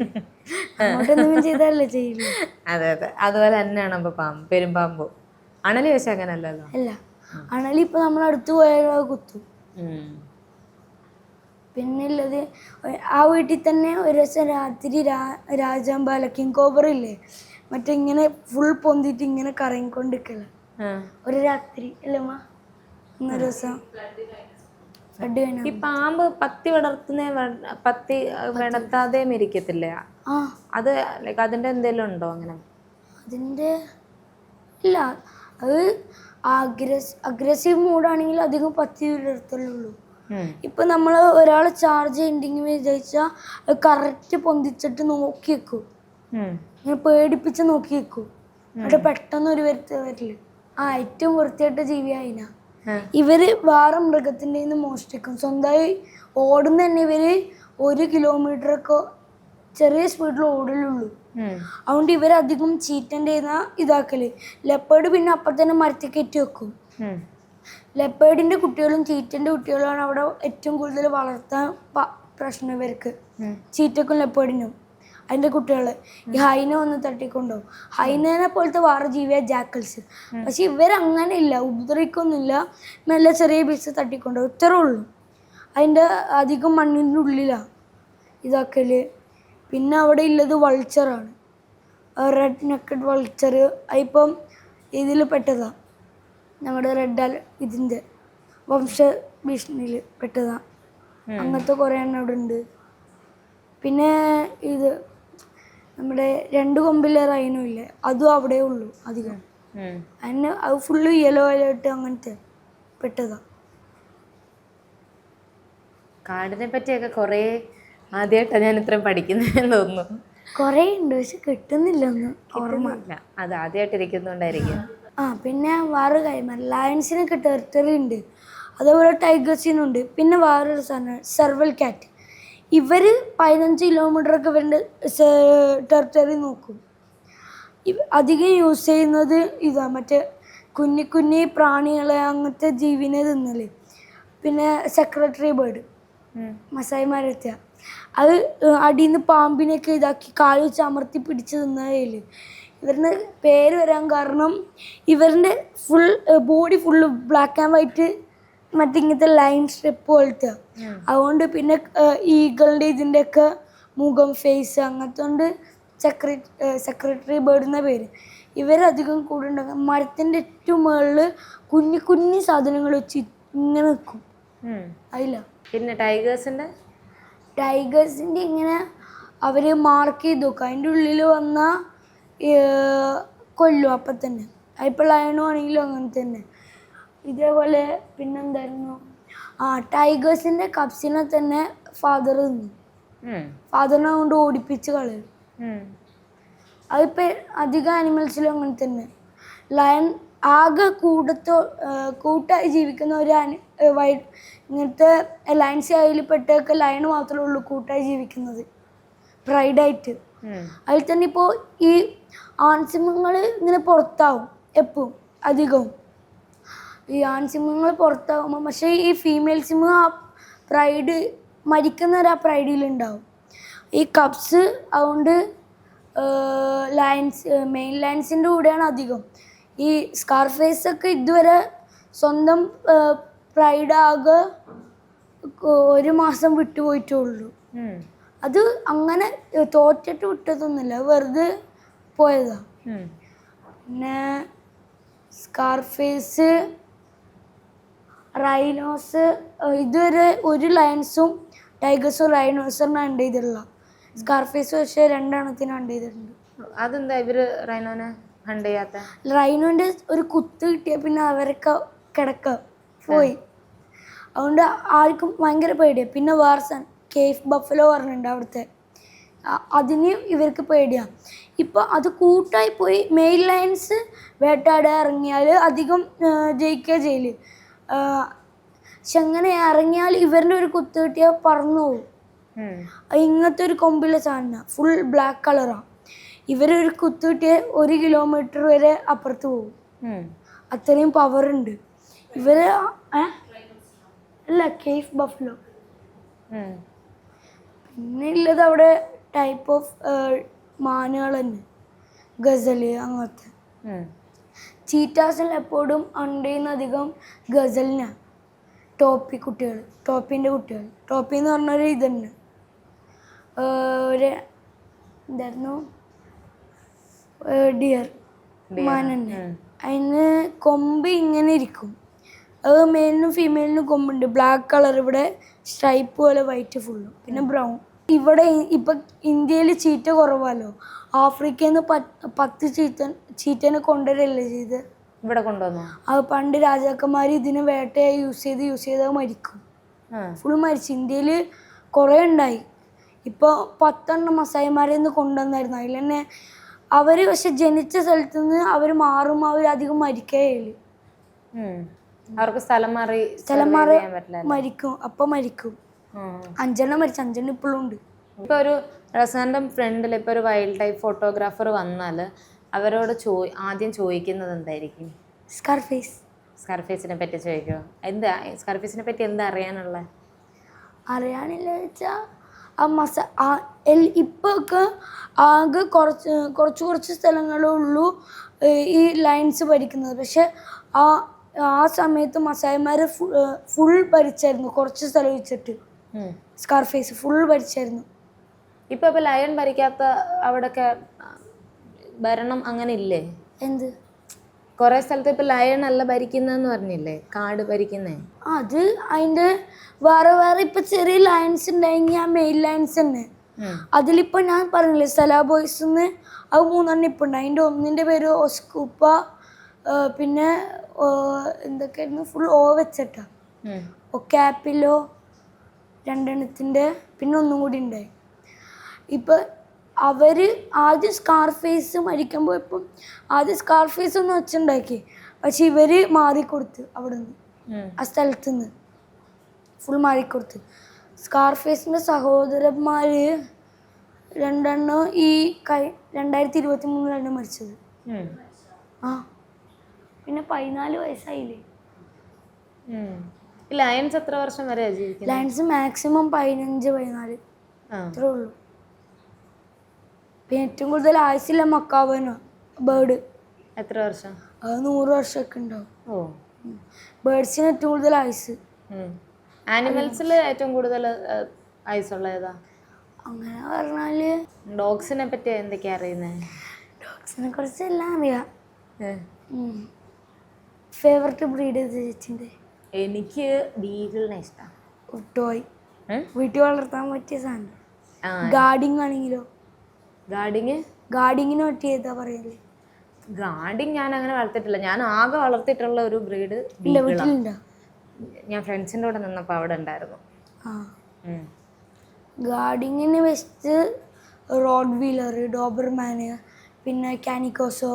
അങ്ങോട്ടൊന്നും ചെയ്താലേ ചെയ്യില്ല. അതെ അതെ, അതുപോലെ തന്നെയാണ് ഇപ്പൊ പെരുമ്പാമ്പും. അണലി പക്ഷെ അങ്ങനെ അല്ലല്ലോ. അല്ല, അണലി ഇപ്പൊ നമ്മളടുത്ത് പോയാൽ കുത്തും. പിന്നെ ഉള്ളത് ആ വീട്ടിൽ തന്നെ ഒരു ദിവസം രാത്രി രാജാമ്പാല കിങ് കോബ്ര ഇല്ലേ, മറ്റേ ഇങ്ങനെ ഫുൾ പൊന്തിട്ട് ഇങ്ങനെ കറങ്ങിക്കൊണ്ടിരിക്കല ഒരു രാത്രി അല്ലേ അമ്മ? ഇന്നൊരു ദിവസം ഈ പാമ്പ് പത്തി വിടർത്താതെ ഇരിക്കത്തില്ലേ, അത് അതിന്റെ എന്തെങ്കിലും ഉണ്ടോ അങ്ങനെ? അതിന്റെ ഇല്ല, അത് അഗ്രസീവ് മൂഡാണെങ്കിൽ അധികം പത്തി വിടർത്തലുള്ളൂ. ഇപ്പൊ നമ്മൾ ഒരാൾ ചാർജ് ചെയ്യണ്ടെങ്കിൽ വിചാരിച്ചാൽ കറക്റ്റ് പൊന്തിച്ചിട്ട് നോക്കി വെക്കും, ഇങ്ങനെ പേടിപ്പിച്ച് നോക്കി വെക്കും. അവിടെ പെട്ടെന്ന് ഒരു വരില്ല. ഏറ്റവും വൃത്തിയായിട്ട ജീവിയായിന. ഇവര് വേറെ മൃഗത്തിൻ്റെ നിന്ന് മോഷ്ടിക്കും. സ്വന്തമായി ഓടുന്ന തന്നെ ഇവര് 1 കിലോമീറ്ററൊക്കെ ചെറിയ സ്പീഡിൽ ഓടലുള്ളൂ. അതുകൊണ്ട് ഇവരധികം ചീറ്റൻ്റെ ഇതാക്കല്. ലെപ്പേർഡ് പിന്നെ അപ്പം തന്നെ മരത്തിൽ കയറ്റി വെക്കും. ലെപ്പേർഡിൻ്റെ കുട്ടികളും ചീറ്റൻ്റെ കുട്ടികളുമാണ് അവിടെ ഏറ്റവും കൂടുതൽ വളർത്താൻ പ്രശ്നം ഇവർക്ക്. ചീറ്റക്കും ലെപ്പേർഡിനും അതിൻ്റെ കുട്ടികൾ ഈ ഹൈന വന്ന് തട്ടിക്കൊണ്ടുപോകും. ഹൈനേനെ പോലത്തെ വേറെ ജീവിയാ ജാക്കൽസ്. പക്ഷെ ഇവരങ്ങനെ ഇല്ല, ഉപദ്രവിക്കൊന്നുമില്ല, നല്ല ചെറിയ പീസ് തട്ടിക്കൊണ്ടുപോകും, ഇത്രേ ഉള്ളൂ. അതിൻ്റെ അധികം മണ്ണിൻ്റെ ഉള്ളിലാണ് ഇതാക്കല്. പിന്നെ അവിടെ ഉള്ളത് വൾച്ചറാണ്, റെഡ് നെക്കഡ് വൾച്ചർ. അതിപ്പം ഇതിൽ പെട്ടതാണ്, നമ്മുടെ ഇതിൻ്റെ ഭീഷണിയിൽ പെട്ടതാണ്. അങ്ങനത്തെ കുറേ എണ്ണം അവിടെ ഉണ്ട്. പിന്നെ ഇത് നമ്മുടെ 2 കൊമ്പിലെ റൈനോ ഇല്ലേ, അതും അവിടെ ഉള്ളൂ അധികം. അതിന് അത് ഫുള്ള് യെല്ലോ അലേർട്ട് അങ്ങനത്തെ പെട്ടതാണ്. കാടിനെ പറ്റിയൊക്കെ കുറേ ആദ്യമായിട്ടാണ് ഞാൻ ഇത്രയും പഠിക്കുന്നതെന്ന് തോന്നുന്നു. കുറേ ഉണ്ട്, പക്ഷെ കിട്ടുന്നില്ല ഒന്ന് ഓർമ്മ. അത് ആദ്യമായിട്ടിരിക്കുന്നുണ്ടായിരിക്കും. പിന്നെ വേറെ കാര്യം, ലയൺസിനൊക്കെ ടെറിട്ടറി ഉണ്ട്, അതേപോലെ ടൈഗേഴ്സിനുണ്ട്. പിന്നെ വേറൊരു സാധനം സെർവൽ ക്യാറ്റ്. ഇവർ 15 കിലോമീറ്ററൊക്കെ ഇവരുടെ ടെറിട്ടറി നോക്കും. അധികം യൂസ് ചെയ്യുന്നത് ഇതാ മറ്റേ കുഞ്ഞി പ്രാണികളെ അങ്ങനത്തെ ജീവിനെ തിന്നല്. പിന്നെ സെക്രട്ടറി ബേർഡ് മസായിമാരെത്തിയ അത് അടിയിൽ നിന്ന് പാമ്പിനെയൊക്കെ ഇതാക്കി കാല് വെച്ച് അമർത്തി പിടിച്ച് തിന്നതിൽ. ഇവരുടെ പേര് വരാൻ കാരണം ഇവരുടെ full body full black and white മറ്റേ ഇങ്ങനത്തെ ലൈൻ സ്ട്രിപ്പ് പോലത്തെ. അതുകൊണ്ട് പിന്നെ ഈഗിളിൻ്റെ ഇതിൻ്റെയൊക്കെ മുഖം ഫേസ് അങ്ങനത്തെ കൊണ്ട് സെക്രട്ടറി ബേർഡ് എന്ന പേര്. ഇവരധികം കൂടെ ഉണ്ടാകും മരത്തിൻ്റെ ഏറ്റവും മുകളിൽ കുഞ്ഞി സാധനങ്ങൾ വെച്ച് ഇങ്ങനെ നിൽക്കും അതില്ല. പിന്നെ ടൈഗേഴ്സിൻ്റെ ഇങ്ങനെ അവർ മാർക്ക് ചെയ്ത് നോക്കും, അതിൻ്റെ ഉള്ളിൽ വന്നാൽ കൊല്ലും അപ്പം തന്നെ. അതിപ്പോൾ ലയണോ ആണെങ്കിലും അങ്ങനെ തന്നെ. ഇതേപോലെ പിന്നെന്തായിരുന്നു, ടൈഗേഴ്സിൻ്റെ കപ്സിനെ തന്നെ ഫാദർ തിന്നു. ഫാദറിനെ കൊണ്ട് ഓടിപ്പിച്ച് കളയും. അതിപ്പോൾ അധികം ആനിമൽസിലും അങ്ങനെ തന്നെ. ലയൺ ആകെ കൂട്ടായി ജീവിക്കുന്ന ഒരു ഇങ്ങനത്തെ ലയൺസ് അതിൽ പെട്ടൊക്കെ ലയൺ മാത്രമേ ഉള്ളൂ കൂട്ടായി ജീവിക്കുന്നത് പ്രൈഡായിട്ട്. അതിൽ തന്നെ ഇപ്പോൾ ഈ ആൺസിംഹങ്ങൾ ഇങ്ങനെ പുറത്താവും എപ്പോഴും അധികവും. ഈ ആൺസിംഹങ്ങൾ പുറത്താകുമ്പോൾ പക്ഷേ ഈ ഫീമെയിൽ സിംഹം ആ പ്രൈഡ് മരിക്കുന്നവർ ആ പ്രൈഡിലുണ്ടാവും. ഈ കപ്സ് അതുകൊണ്ട് മെയിൻ ലയൺസിൻ്റെ കൂടെയാണ് അധികം. ഈ സ്കാർഫേസൊക്കെ ഇതുവരെ സ്വന്തം പ്രൈഡാകെ 1 മാസം വിട്ടുപോയിട്ടുള്ളൂ. അത് അങ്ങനെ തോറ്റിട്ട് വിട്ടതൊന്നുമില്ല, വെറുതെ പോയതാ. പിന്നെ സ്കാർഫേസ്, റൈനോസ് ഇതുവരെ ഒരു ലയൺസും ടൈഗേഴ്സും റൈനോസറിനെ ഹണ്ട് ചെയ്തിട്ടില്ല. സ്കാർഫേസ് പക്ഷേ 2 എണ്ണത്തിന് ഹണ്ട് ചെയ്തിട്ടുണ്ട്. അതെന്താ ഇവര് റൈനോനെ ഹണ്ട് ചെയ്യാത്ത? റൈനോൻ്റെ ഒരു കുത്ത് കിട്ടിയ പിന്നെ അവരൊക്കെ പോയി. അതുകൊണ്ട് ആർക്കും ഭയങ്കര പേടിയാണ്. പിന്നെ വേറെ കേഫ് ബഫലോ പറഞ്ഞിട്ടുണ്ട് അവിടുത്തെ, അതിന് ഇവർക്ക് പേടിയാണ്. ഇപ്പോൾ അത് കൂട്ടായി പോയി മെയിൽ ലയൺസ് വേട്ടാടാൻ ഇറങ്ങിയാൽ അധികം ജയിക്കുക ചെയ്യല്. പക്ഷെ അങ്ങനെ ഇറങ്ങിയാൽ ഇവരുടെ ഒരു കുത്ത് കിട്ടിയാൽ പറന്നു പോകും. ഇങ്ങനത്തെ ഒരു കൊമ്പിലെ സാധനം ഫുൾ ബ്ലാക്ക് കളറാണ്. ഇവരൊരു കുത്ത് കിട്ടിയാൽ 1 കിലോമീറ്റർ വരെ അപ്പുറത്ത് പോകും. അത്രയും പവറുണ്ട് ഇവര്. അല്ല, കേഫ് ബഫലോ. പിന്നെ ഉള്ളത് അവിടെ ടൈപ്പ് ഓഫ് മാനുകൾ തന്നെ, ഗസല് അങ്ങനത്തെ. ചീറ്റാസിൽ എപ്പോഴും അണ്ടേന്ന് അധികം ഗസലിനാണ്. ടോപ്പിൻ്റെ കുട്ടികൾ. ടോപ്പി എന്ന് പറഞ്ഞൊരു ഇതുണ്ട്, ഒരു എന്തായിരുന്നു ഡിയർ മാനുണ്ട്. അതിന് കൊമ്പ് ഇങ്ങനെ ഇരിക്കും. അത് മെയിലിനും ഫീമെയിലിനും കൊമ്പുണ്ട്. ബ്ലാക്ക് കളർ, ഇവിടെ സ്ട്രൈപ്പ് പോലെ വൈറ്റ് ഫുള്ളും, പിന്നെ ബ്രൗൺ. ഇവിടെ ഇപ്പം ഇന്ത്യയിൽ ചീറ്റ കുറവാലോ. ആഫ്രിക്കയിൽ നിന്ന് 10 ചീറ്റനെ കൊണ്ടുവരല്ലേ ചെയ്ത് ഇവിടെ കൊണ്ടുവന്നു. അത് പണ്ട് രാജാക്കന്മാർ ഇതിനെ വേട്ടയായി യൂസ് ചെയ്ത് മരിക്കും. ഫുൾ മരിച്ചു. ഇന്ത്യയിൽ കുറേ ഉണ്ടായി. ഇപ്പോൾ 10 മസായിമാരിൽ നിന്ന് കൊണ്ടുവന്നായിരുന്നു. അതിൽ തന്നെ അവർ പക്ഷെ ജനിച്ച സ്ഥലത്ത് നിന്ന് അവർ മാറുമ്പോൾ അവർ അധികം മരിക്കുകയില്ല. അവർക്ക് സ്ഥലം മാറി മരിക്കും. അപ്പം മരിക്കും. 5 മരിച്ചു. 5 ഇപ്പോഴും ഉണ്ട്. ഇപ്പോൾ ഒരു റസാൻ്റെ ഫ്രണ്ടിൽ ഇപ്പോൾ ഒരു വൈൽഡ് ലൈഫ് ഫോട്ടോഗ്രാഫർ വന്നാൽ അവരോട് ആദ്യം ചോദിക്കുന്നത് എന്തായിരിക്കും? സ്കാർഫേസിനെ പറ്റി ചോദിക്കുമോ? എന്താ സ്കാർഫേസിനെ പറ്റി എന്താ അറിയാനില്ല വെച്ചാൽ ഇപ്പൊക്കെ ആകെ കുറച്ച് സ്ഥലങ്ങളേ ഉള്ളൂ ഈ ലൈൻസ് ഭരിക്കുന്നത്. പക്ഷെ ആ സമയത്ത് മസായിമാർ ഫുൾ ഭരിച്ചായിരുന്നു. കുറച്ച് സ്ഥലം വെച്ചിട്ട് സ്കാർഫേസ് ഫുൾ ഭരിച്ചായിരുന്നു. ഇപ്പോൾ ലയൺ ഭരിക്കാത്ത അവിടെയൊക്കെ ഭരണം അങ്ങനെ ഇല്ലേ? എന്ത് കുറെ സ്ഥലത്ത് ഇപ്പൊ ലയൺ അല്ല ഭരിക്കുന്നെന്ന് പറഞ്ഞില്ലേ, കാട് ഭരിക്കുന്നേ. അത് അതിന്റെ വേറെ വേറെ ഇപ്പൊ ചെറിയ ലയൻസ് ഉണ്ടെങ്കിൽ ആ മെയിൻ ലയൻസ് തന്നെ. അതിലിപ്പോ ഞാൻ പറഞ്ഞില്ലേ സലാ ബോയ്സ് അത് 3 ഇപ്പൊ ഉണ്ട്. അതിന്റെ ഒന്നിന്റെ പേര് ഒസ്കൂപ്പ, പിന്നെ എന്തൊക്കെയായിരുന്നു ഫുൾ ഓ വെച്ചിട്ടാ, ഒക്കാപ്പിലോ 2 പിന്നെ ഒന്നും കൂടി ഉണ്ടായി. ഇപ്പൊ അവര് ആദ്യം സ്കാർഫേസ് മരിക്കുമ്പോൾ ഇപ്പം ആദ്യം സ്കാർഫേസ് ഒന്ന് വെച്ചുണ്ടാക്കി, പക്ഷെ ഇവര് മാറിക്കൊടുത്ത് അവിടെ നിന്ന് ആ സ്ഥലത്ത് നിന്ന് ഫുൾ മാറിക്കൊടുത്ത്. സ്കാർഫേസിന്റെ സഹോദരന്മാര് 2 ഈ 2023 മരിച്ചത്. ആ പിന്നെ 14 വയസ്സായില്ലേ. ലയൺസ് എത്ര വർഷം വരെ ജീവിക്കുന്നത്? ലയൺസ് മാക്സിമം 15-14 അത്രേ ഉള്ളൂ. പിന്നെ ഏറ്റവും കൂടുതൽ ആയുസില്ല മക്കാവനോ ബേർഡ്. എത്ര വർഷം? അത് 100 വർഷമൊക്കെ ഉണ്ടാവും. ഓ, ബേർഡ്സിന് ഏറ്റവും കൂടുതൽ ആയുസ്. ആനിമൽസിൽ ഏറ്റവും കൂടുതൽ ആയുസുള്ള ഏതാ? അങ്ങനെ പറഞ്ഞാല് ഡോഗ്സിനെ പറ്റി എന്തൊക്കെയാ അറിയുന്നത്? ഡോഗ്സിനെ കുറിച്ച് എല്ലാം അറിയാം. ഫേവററ്റ് ബ്രീഡ് ചേച്ചിന്റെ? എനിക്ക് ബീഗിളിനെ ഇഷ്ടം. ടോയ് വീട്ടിൽ വളർത്താൻ പറ്റിയ സാധനം. ഗാർഡിങ് ആണെങ്കിലോ? ഗാർഡിങ്ങിന് പറ്റിയതാ പറയല്ലേ? ഗാർഡിങ് ഞാൻ അങ്ങനെ വളർത്തിയിട്ടില്ല. ഞാൻ ആകെ വളർത്തിയിട്ടുള്ള ഒരു ബ്രീഡ് വീട്ടിലുണ്ടോ? ഞാൻ ഫ്രണ്ട്സിൻ്റെ കൂടെ നിന്നപ്പോൾ അവിടെ ഉണ്ടായിരുന്നു. ഗാർഡിങ്ങിന് വെസ്റ്റ് റോഡ് വീലർ, ഡോബർമാന്, പിന്നെ കാനിക്കോസോ,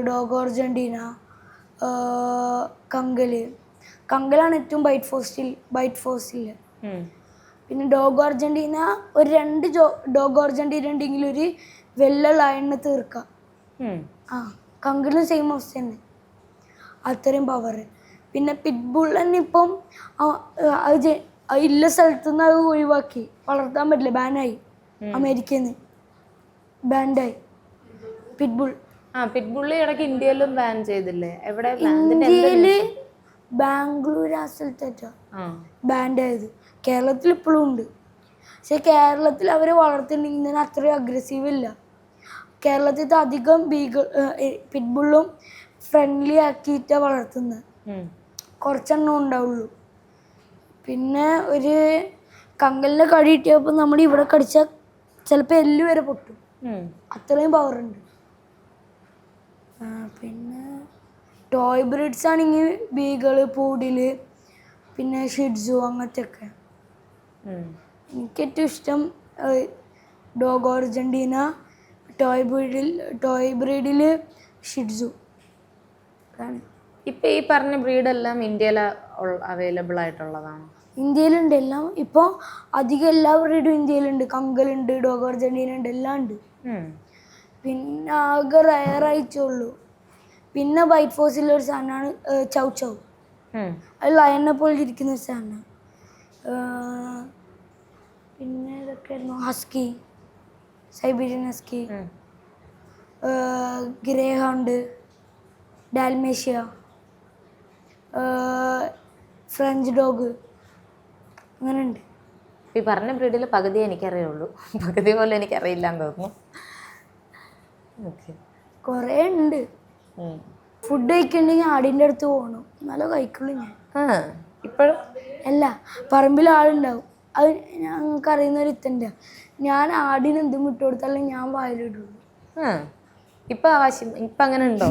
ഡോഗ് അർജന്റീന, കങ്കലാണ് ഏറ്റവും ബൈറ്റ് ഫോസിൽ. പിന്നെ ഡോഗ് അർജന്റീന ഒരു 2 ഡോഗ് അർജന്റീന ഉണ്ടെങ്കിൽ ഒരു വെള്ള ലയണിനെ തീർക്കാം. കങ്കലും സെയിം അവസ്ഥ തന്നെ, അത്രയും പവർ. പിന്നെ പിറ്റ്ബുൾ തന്നെ ഇപ്പം ഇല്ല സ്ഥലത്തുനിന്ന് അത് ഒഴിവാക്കി, വളർത്താൻ പറ്റില്ല, ബാനായി. അമേരിക്കയിൽ നിന്ന് ബാൻഡായി പിറ്റ്ബുൾ. പിറ്റ്ബുള്ളി ഇടയ്ക്ക് ഇന്ത്യയിലും ബാൻ ചെയ്തില്ലേ? എവിടെ? ഇന്ത്യയില് ബാംഗ്ലൂർ ആ സ്ഥലത്തേറ്റാ ബാൻഡായത്. കേരളത്തിൽ ഇപ്പോഴും ഉണ്ട്, പക്ഷെ കേരളത്തിൽ അവർ വളർത്തുന്നതിന് അത്രയും അഗ്രസീവ് ഇല്ല. കേരളത്തിൽ അധികം പിറ്റ്ബുള്ളും ഫ്രണ്ട്ലി ആക്കിയിട്ടാണ് വളർത്തുന്നത്. കുറച്ചെണ്ണം ഉണ്ടാവുള്ളൂ. പിന്നെ ഒരു കങ്കലിനെ കടി കിട്ടിയപ്പോൾ നമ്മൾ ഇവിടെ കടിച്ചാൽ ചിലപ്പോൾ എല്ല് വരെ പൊട്ടും, അത്രയും പവറുണ്ട്. പിന്നെ ടോയ് ബ്രീഡ്സ് ആണെങ്കിൽ ബീഗിള്, പൂഡില്, പിന്നെ ഷിഡ്സു അങ്ങനത്തെ ഒക്കെ. എനിക്കേറ്റവും ഇഷ്ടം ഡോഗ് അർജന്റീന, ടോയ് ബ്രീഡിൽ ഷിഡ്സു. ഇപ്പം ഈ പറഞ്ഞ ബ്രീഡെല്ലാം ഇന്ത്യയിൽ അവൈലബിൾ ആയിട്ടുള്ളതാണ്? ഇന്ത്യയിലുണ്ട് എല്ലാം. ഇപ്പോൾ അധികം എല്ലാ ബ്രീഡും ഇന്ത്യയിലുണ്ട്. കങ്കലുണ്ട്, ഡോഗ് അർജന്റീന ഉണ്ട്, എല്ലാം ഉണ്ട്. പിന്നെ ആകെ റയറായിച്ചുള്ളൂ. പിന്നെ വൈറ്റ് ഫോസിലൊരു സാധനമാണ് ചൗ ചൗ. അത് ലയനെ പോലെ ഇരിക്കുന്ന ഒരു സാധനമാണ്. പിന്നെ ഇതൊക്കെ ആയിരുന്നു husky, Siberian husky, greyhound, Dalmatia, French dog, അങ്ങനെ ഉണ്ട്. ഈ പറഞ്ഞ ബ്രീഡിൽ പകുതി എനിക്കറിയുള്ളൂ, പകുതി പോലെ എനിക്കറിയില്ല എന്ന് തോന്നുന്നു. കുറേ ഉണ്ട്. ഫുഡ് കഴിക്കണ്ടെങ്കിൽ ആടിൻ്റെ അടുത്ത് പോകണം, നല്ല കഴിക്കുള്ളൂ. ഞാൻ ഇപ്പോഴും അല്ല, പറമ്പിൽ ആളുണ്ടാവും. അത് ഞങ്ങൾക്ക് അറിയുന്ന ഒരു ഇത്തൻ്റെ. ഞാൻ ആടിന് എന്തും വിട്ടു കൊടുത്താലും ഞാൻ വായിലിടുള്ളൂ. ഇപ്പം അങ്ങനെ ഉണ്ടോ?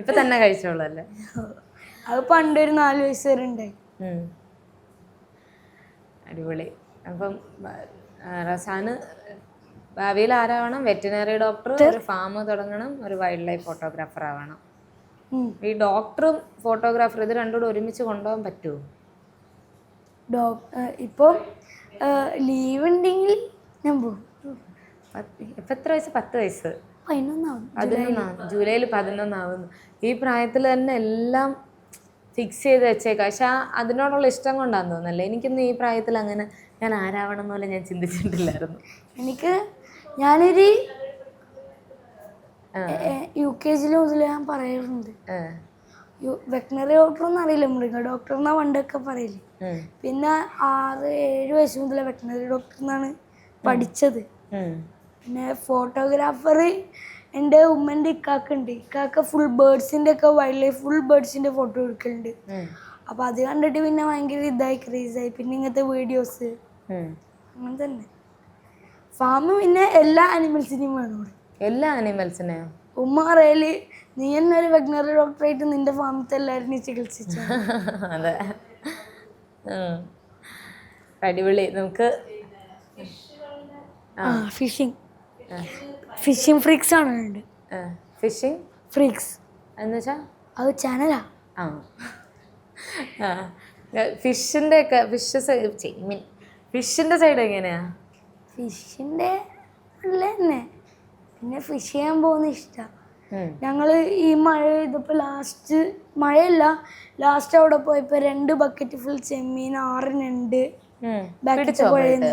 ഇപ്പൊ തന്നെ കഴിച്ചോളൂ അല്ലേ? അത് പണ്ടൊരു 4 വയസ്സ് വരെ ഉണ്ടായി. അടിപൊളി. അപ്പം റസാന് ഭാവിയിൽ ആരാവണം? വെറ്റിനറി ഡോക്ടർ, ഒരു ഫാം തുടങ്ങണം, ഒരു വൈൽഡ് ലൈഫ് ഫോട്ടോഗ്രാഫർ ആവണം. ഈ ഡോക്ടറും ഫോട്ടോഗ്രാഫർ ഇത് രണ്ടും കൂടെ ഒരുമിച്ച് കൊണ്ടുപോകാൻ പറ്റുമോ? ഇപ്പോൾ ലീവ് ഉണ്ടെങ്കിൽ ഞാൻ പോകും. ഇപ്പം എത്ര വയസ്സ്? 10 വയസ്സ്. 11 ജൂലൈയിൽ 11 ആവുന്നു. ഈ പ്രായത്തിൽ തന്നെ എല്ലാം ഫിക്സ് ചെയ്ത് വെച്ചേക്കാം. പക്ഷെ അതിനോടുള്ള ഇഷ്ടം കൊണ്ടാന്ന് തോന്നുന്നല്ലേ. എനിക്കൊന്നും ഈ പ്രായത്തിൽ അങ്ങനെ ഞാൻ ആരാവണം എന്ന് പോലെ ഞാൻ ചിന്തിച്ചിട്ടില്ലായിരുന്നു. ഞാനൊരു UKG മുതൽ ഞാൻ പറയാറുണ്ട്, വെറ്റിനറി ഡോക്ടറൊന്നും അറിയില്ല, മൃഗ ഡോക്ടർ എന്നാ പണ്ടൊക്കെ പറയില്ലേ. പിന്നെ 6-7 വയസ്സ് മുതൽ വെറ്റിനറി ഡോക്ടർ എന്നാണ് പഠിച്ചത്. പിന്നെ ഫോട്ടോഗ്രാഫർ എൻ്റെ ഉമ്മൻ്റെ ഇക്കാക്കുണ്ട്. ഇക്കാക്ക ഫുൾ ബേർഡ്സിൻ്റെ ഒക്കെ വൈൽഡ് ലൈഫ് ഫുൾ ബേർഡ്സിൻ്റെ ഫോട്ടോ എടുക്കലുണ്ട്. അപ്പോൾ അത് കണ്ടിട്ട് പിന്നെ ഭയങ്കര ഇതായി ക്രേസായി. പിന്നെ ഇങ്ങനത്തെ വീഡിയോസ് അങ്ങനെ തന്നെ. ഫാം പിന്നെ എല്ലാ ആനിമൽസിനെയും വേണം ഇവിടെ. എല്ലാ ആനിമൽസിനെയോ? ഉമ്മ പറയല് നീ തന്നെ ഒരു വെറ്റിനറി ഡോക്ടറായിട്ട് നിന്റെ ഫാമിലത്തെ എല്ലാവരും ചികിത്സിച്ചു. അതെ, അടിപൊളി. നമുക്ക് ഫിഷിംഗ് ഫ്രീക്സ് ആണ്. ഫിഷിംഗ് ഫ്രീക്സ് എന്ന് വെച്ചാൽ അത് ചാനലാ. ഫിഷിൻ്റെ ഒക്കെ ഫിഷിൻ്റെ സൈഡ് എങ്ങനെയാ? ഫിഷിൻ്റെ നല്ല തന്നെ. പിന്നെ ഫിഷ് ചെയ്യാൻ പോകുന്ന ഇഷ്ടമാണ്. ഞങ്ങൾ ഈ മഴ ചെയ്തപ്പോൾ ലാസ്റ്റ് അവിടെ പോയപ്പോൾ 2 ബക്കറ്റ് ഫുൾ ചെമ്മീൻ 6 ഞണ്ട് ബാക്കിൽ പുഴയുന്നു.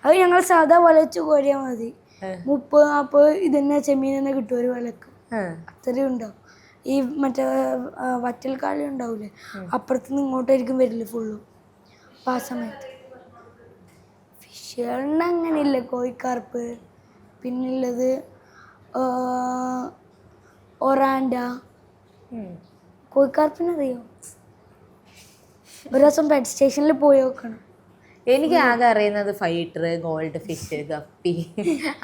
അത് ഞങ്ങൾ സാധാ വലച്ച് കോരിയാൽ മതി. 30-40 ഇതന്നെ ചെമ്മീൻ തന്നെ കിട്ടും ഒരു വലക്ക്. അത്രയും ഉണ്ടാവും. ഈ മറ്റേ വറ്റൽക്കാലം ഉണ്ടാവില്ലേ, അപ്പുറത്തുനിന്ന് ഇങ്ങോട്ടായിരിക്കും വരില്ല ഫുള്ളും. അപ്പം ആ സമയത്ത് ഫിഷുകളുണ്ട്. അങ്ങനെയില്ല. കോഴിക്കാർപ്പ്, പിന്നുള്ളത് ഒറാൻഡ. കോഴിക്കാർപ്പിനറിയോ? ഒരു ദിവസം പെറ്റ് സ്റ്റേഷനിൽ പോയി നോക്കണം. എനിക്ക് ആകെ അറിയുന്നത് ഫൈറ്റർ, ഗോൾഡ് ഫിഷ്, ഗപ്പി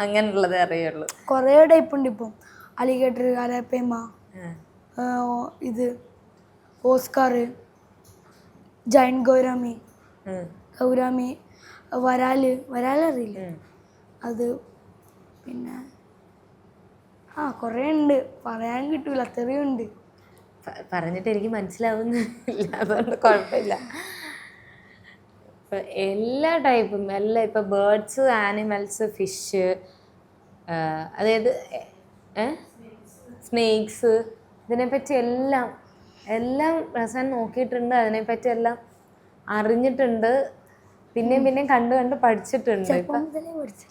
അങ്ങനെയുള്ളതേ അറിയുള്ളൂ. കുറേ ടൈപ്പ് ഉണ്ട് ഇപ്പം. അലിഗേറ്റർ, അരാപ്പേമ, ഇത് ഓസ്കാർ, ജൈൻറ്റ് ഗൗരാമി, വരാലറിയില്ല അത്. പിന്നെ കുറേ ഉണ്ട്, പറയാൻ കിട്ടൂല, അത്രയും ഉണ്ട്. പറഞ്ഞിട്ട് എനിക്ക് മനസ്സിലാവുന്നില്ല, അതുകൊണ്ട് കുഴപ്പമില്ല. ഇപ്പം എല്ലാ ടൈപ്പും ഇപ്പം ബേർഡ്സ്, ആനിമൽസ്, ഫിഷ്, അതായത് സ്നേക്സ്, ഇതിനെപ്പറ്റി എല്ലാം റസാൻ നോക്കിയിട്ടുണ്ട്. അതിനെപ്പറ്റി എല്ലാം അറിഞ്ഞിട്ടുണ്ട്. പിന്നെയും കണ്ട് പഠിച്ചിട്ടുണ്ട്.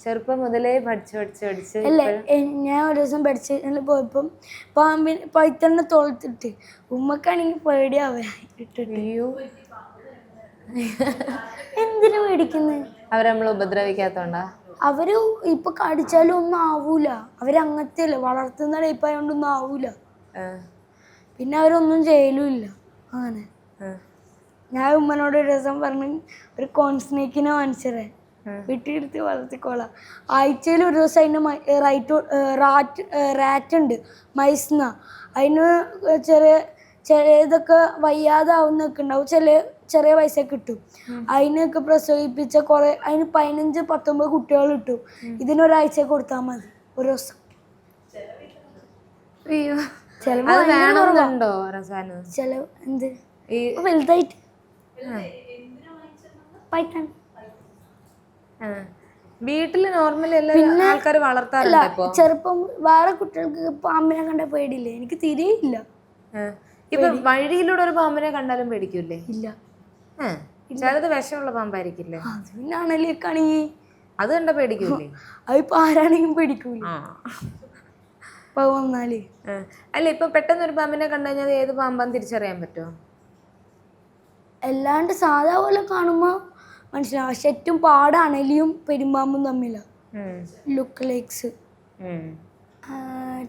ചെറുപ്പം മുതലേ പഠിച്ച് അല്ലേ. ഞാൻ ഒരു ദിവസം പഠിച്ചിട്ട് പോയപ്പം പൈത്തന്നെ തോളത്തിട്ട് ഉമ്മക്കാണെങ്കിൽ പേടിയാവേ ഇട്ടിട്ട്. എന്തിനു മേടിക്കുന്നത്? അവരെ നമ്മൾ ഉപദ്രവിക്കാത്തോണ്ടാ? അവര് ഇപ്പൊ കടിച്ചാലും ഒന്നും ആവൂല. അവരങ്ങനത്തെ അല്ലേ, വളർത്തുന്ന ടൈപ്പായോണ്ടൊന്നും ആവൂല. പിന്നെ അവരൊന്നും ചെയ്യലുമില്ല. അങ്ങനെ ഞാൻ ഉമ്മനോട് ഒരു ദിവസം പറഞ്ഞു, ഒരു കോൺസ്നേക്കിനെ വാങ്ങിച്ചേ വീട്ടിലെടുത്ത് വളർത്തിക്കോളാം. ആഴ്ചയിൽ ഒരു ദിവസം അതിന് റാറ്റ് ഉണ്ട്, മൈസ്ന. അതിന് ചെറിയതൊക്കെ വയ്യാതാവുന്നൊക്കെ ഉണ്ടാവും. ചെറിയ പൈസ കിട്ടും. അതിനൊക്കെ പ്രസവിപ്പിച്ച അതിന് 15-19 കുട്ടികൾ കിട്ടും. ഇതിനൊരാഴ്ച കൊടുത്താൽ മതി ഒരു ദിവസം. ചെലവ് എന്ത് വലുതായിട്ട് വീട്ടില് നോർമലി ആൾക്കാർ വളർത്താറില്ല. ചെറുപ്പം വേറെ കുട്ടികൾക്ക് പാമ്പിനെ കണ്ട പേടിയില്ലേ? എനിക്ക് തിരിയില്ല. ഇപ്പൊ വഴിയിലൂടെ ഒരു പാമ്പിനെ കണ്ടാലും പേടിക്കൂലേ? ഇല്ല. ചിലത് വിഷമുള്ള പാമ്പായിരിക്കില്ലേ? പിന്നാണല്ലേക്കാണെങ്കിൽ അത് കണ്ട പേടിക്കൂലേ? അതിപ്പോ ആരാണെങ്കിലും പേടിക്കൂല. വന്നാല് അല്ല, ഇപ്പൊ പെട്ടെന്ന് ഒരു പാമ്പിനെ കണ്ടു കഴിഞ്ഞാൽ ഏത് പാമ്പാന്ന് തിരിച്ചറിയാൻ പറ്റുമോ? അല്ലാണ്ട് സാധാ പോലെ കാണുമ്പോ മനസ്സിലാവും. പക്ഷെ ഏറ്റവും പാടാണലിയും പെരുമ്പാമ്പും തമ്മിലാണ് ലുക്ക് ലൈക്സ്.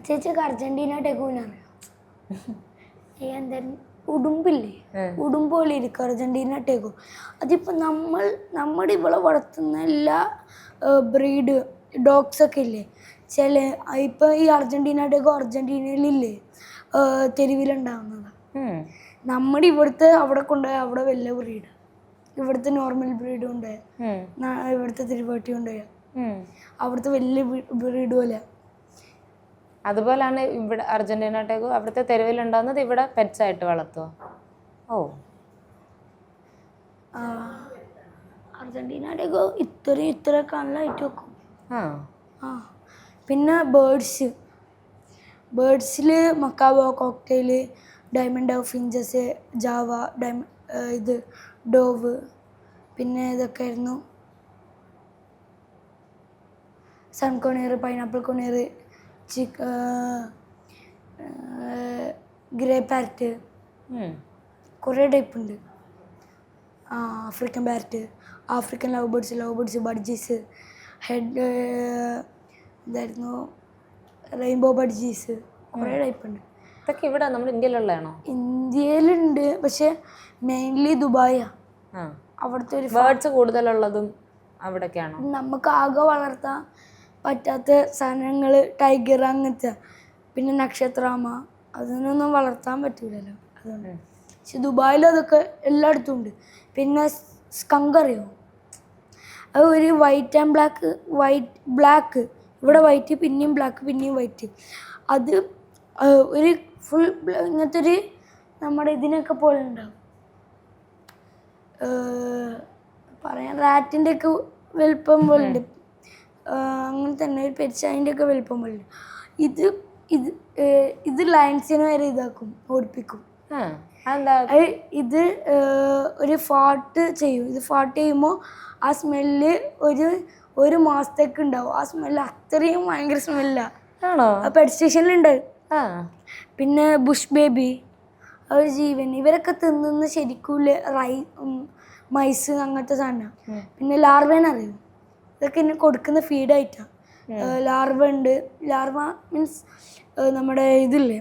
ചേച്ചിക്ക് അർജന്റീന ടെഗൂനാണ് എന്തായാലും ഉടുമ്പില്ലേ, ഉടുമ്പ് പോലെ ഇരിക്കും അർജന്റീന ടെഗു. അതിപ്പോ നമ്മുടെ ഇവിടെ വളർത്തുന്ന എല്ലാ ബ്രീഡ് ഡോഗ്സൊക്കെ ഇല്ലേ, ഇപ്പൊ ഈ അർജന്റീന ടെഗു അർജന്റീനയിലില്ലേ തെരുവിലുണ്ടാവുന്നതാണ്. നമ്മുടെ ഇവിടുത്തെ അവിടെ കൊണ്ടുപോയി അവിടെ വലിയ ബ്രീഡ്, ഇവിടുത്തെ നോർമൽ ബ്രീഡും ഉണ്ട്, ഇവിടുത്തെ തിരുവാട്ടി ഉണ്ട്, അവിടുത്തെ വലിയ ബ്രീഡ് പോലെ. അതുപോലാണ് ഇവിടെ അർജന്റീന ടെഗു അവിടുത്തെ തെരുവിലുണ്ടാകുന്നത് ഇവിടെ പെറ്റ്സ് ആയിട്ട് വളർത്തുമോ? ഓ, അർജന്റീന ടെഗു ഇത്ര കണ്ണായിട്ട് വെക്കും. പിന്നെ ബേർഡ്സിൽ macaw, cockatiel, diamond dove, finches, Java, ഇത് ഡോവ്, പിന്നെ ഇതൊക്കെ ആയിരുന്നു sun conure, pineapple conure, grey parrot, കുറേ ടൈപ്പ് ഉണ്ട്. African parrot, African love birds, budgies, head എന്തായിരുന്നു റെയിൻബോ ബഡ്ജീസ്, കുറേ ടൈപ്പ് ഉണ്ട്. ഇതൊക്കെ ഇവിടെ നമ്മുടെ ഇന്ത്യയിലുള്ളതാണോ? ഇന്ത്യയിലുണ്ട്, പക്ഷെ മെയിൻലി ദുബായാണ് അവിടുത്തെ ഒരു ബേർഡ്സ് കൂടുതലുള്ളതും അവിടേക്കാണോ? നമുക്ക് ആകെ വളർത്താൻ പറ്റാത്ത സാധനങ്ങൾ ടൈഗർ അങ്ങനത്തെ, പിന്നെ നക്ഷത്രാമ, അതിനൊന്നും വളർത്താൻ പറ്റൂലല്ലോ അതുകൊണ്ട്. പക്ഷെ ദുബായിൽ അതൊക്കെ എല്ലായിടത്തും ഉണ്ട്. പിന്നെ സ്കങ്ക് അറിയോ? അത് ഒരു വൈറ്റ് ആൻഡ് ബ്ലാക്ക്, ഇവിടെ വൈറ്റ് പിന്നെയും ബ്ലാക്ക് പിന്നെയും വൈറ്റ്. അത് ഒരു ഫുൾ ഇങ്ങനത്തെ ഒരു നമ്മുടെ ഇതിനൊക്കെ പോലെ ഉണ്ടാവും, പറയാൻ റാറ്റിൻ്റെ ഒക്കെ വലുപ്പം പോലെ ഉണ്ട്, അങ്ങനെ തന്നെ ഒരു പെരിച്ചായിൻ്റെ ഒക്കെ വലുപ്പം പോലെ ഉണ്ട്. ഇത് ഇത് ഇത് ലയൺസിനെ വരെ ഇതാക്കും, ഓടിപ്പിക്കും. ഇത് ഒരു ഫാർട്ട് ചെയ്യും. ഇത് ഫാർട്ട് ചെയ്യുമ്പോൾ ആ സ്മെല്ല് ഒരു മാസത്തേക്ക് ഉണ്ടാവും. ആ സ്മെല്ല് അത്രയും ഭയങ്കര സ്മെല്ലാണോ. പെറ്റ് സ്റ്റേഷനിലുണ്ട്. പിന്നെ ബുഷ് ബേബി, ഒരു ജീവൻ. ഇവരൊക്കെ തിന്നുന്ന ശരിക്കും മൈസ് അങ്ങനത്തെ സാധനമാണ്. പിന്നെ ലാർവേനെ അറിയും, ഇതൊക്കെ ഇനി കൊടുക്കുന്ന ഫീഡായിട്ടാണ്. ലാർവ ഉണ്ട്. ലാർവ മീൻസ് നമ്മുടെ ഇതില്ലേ,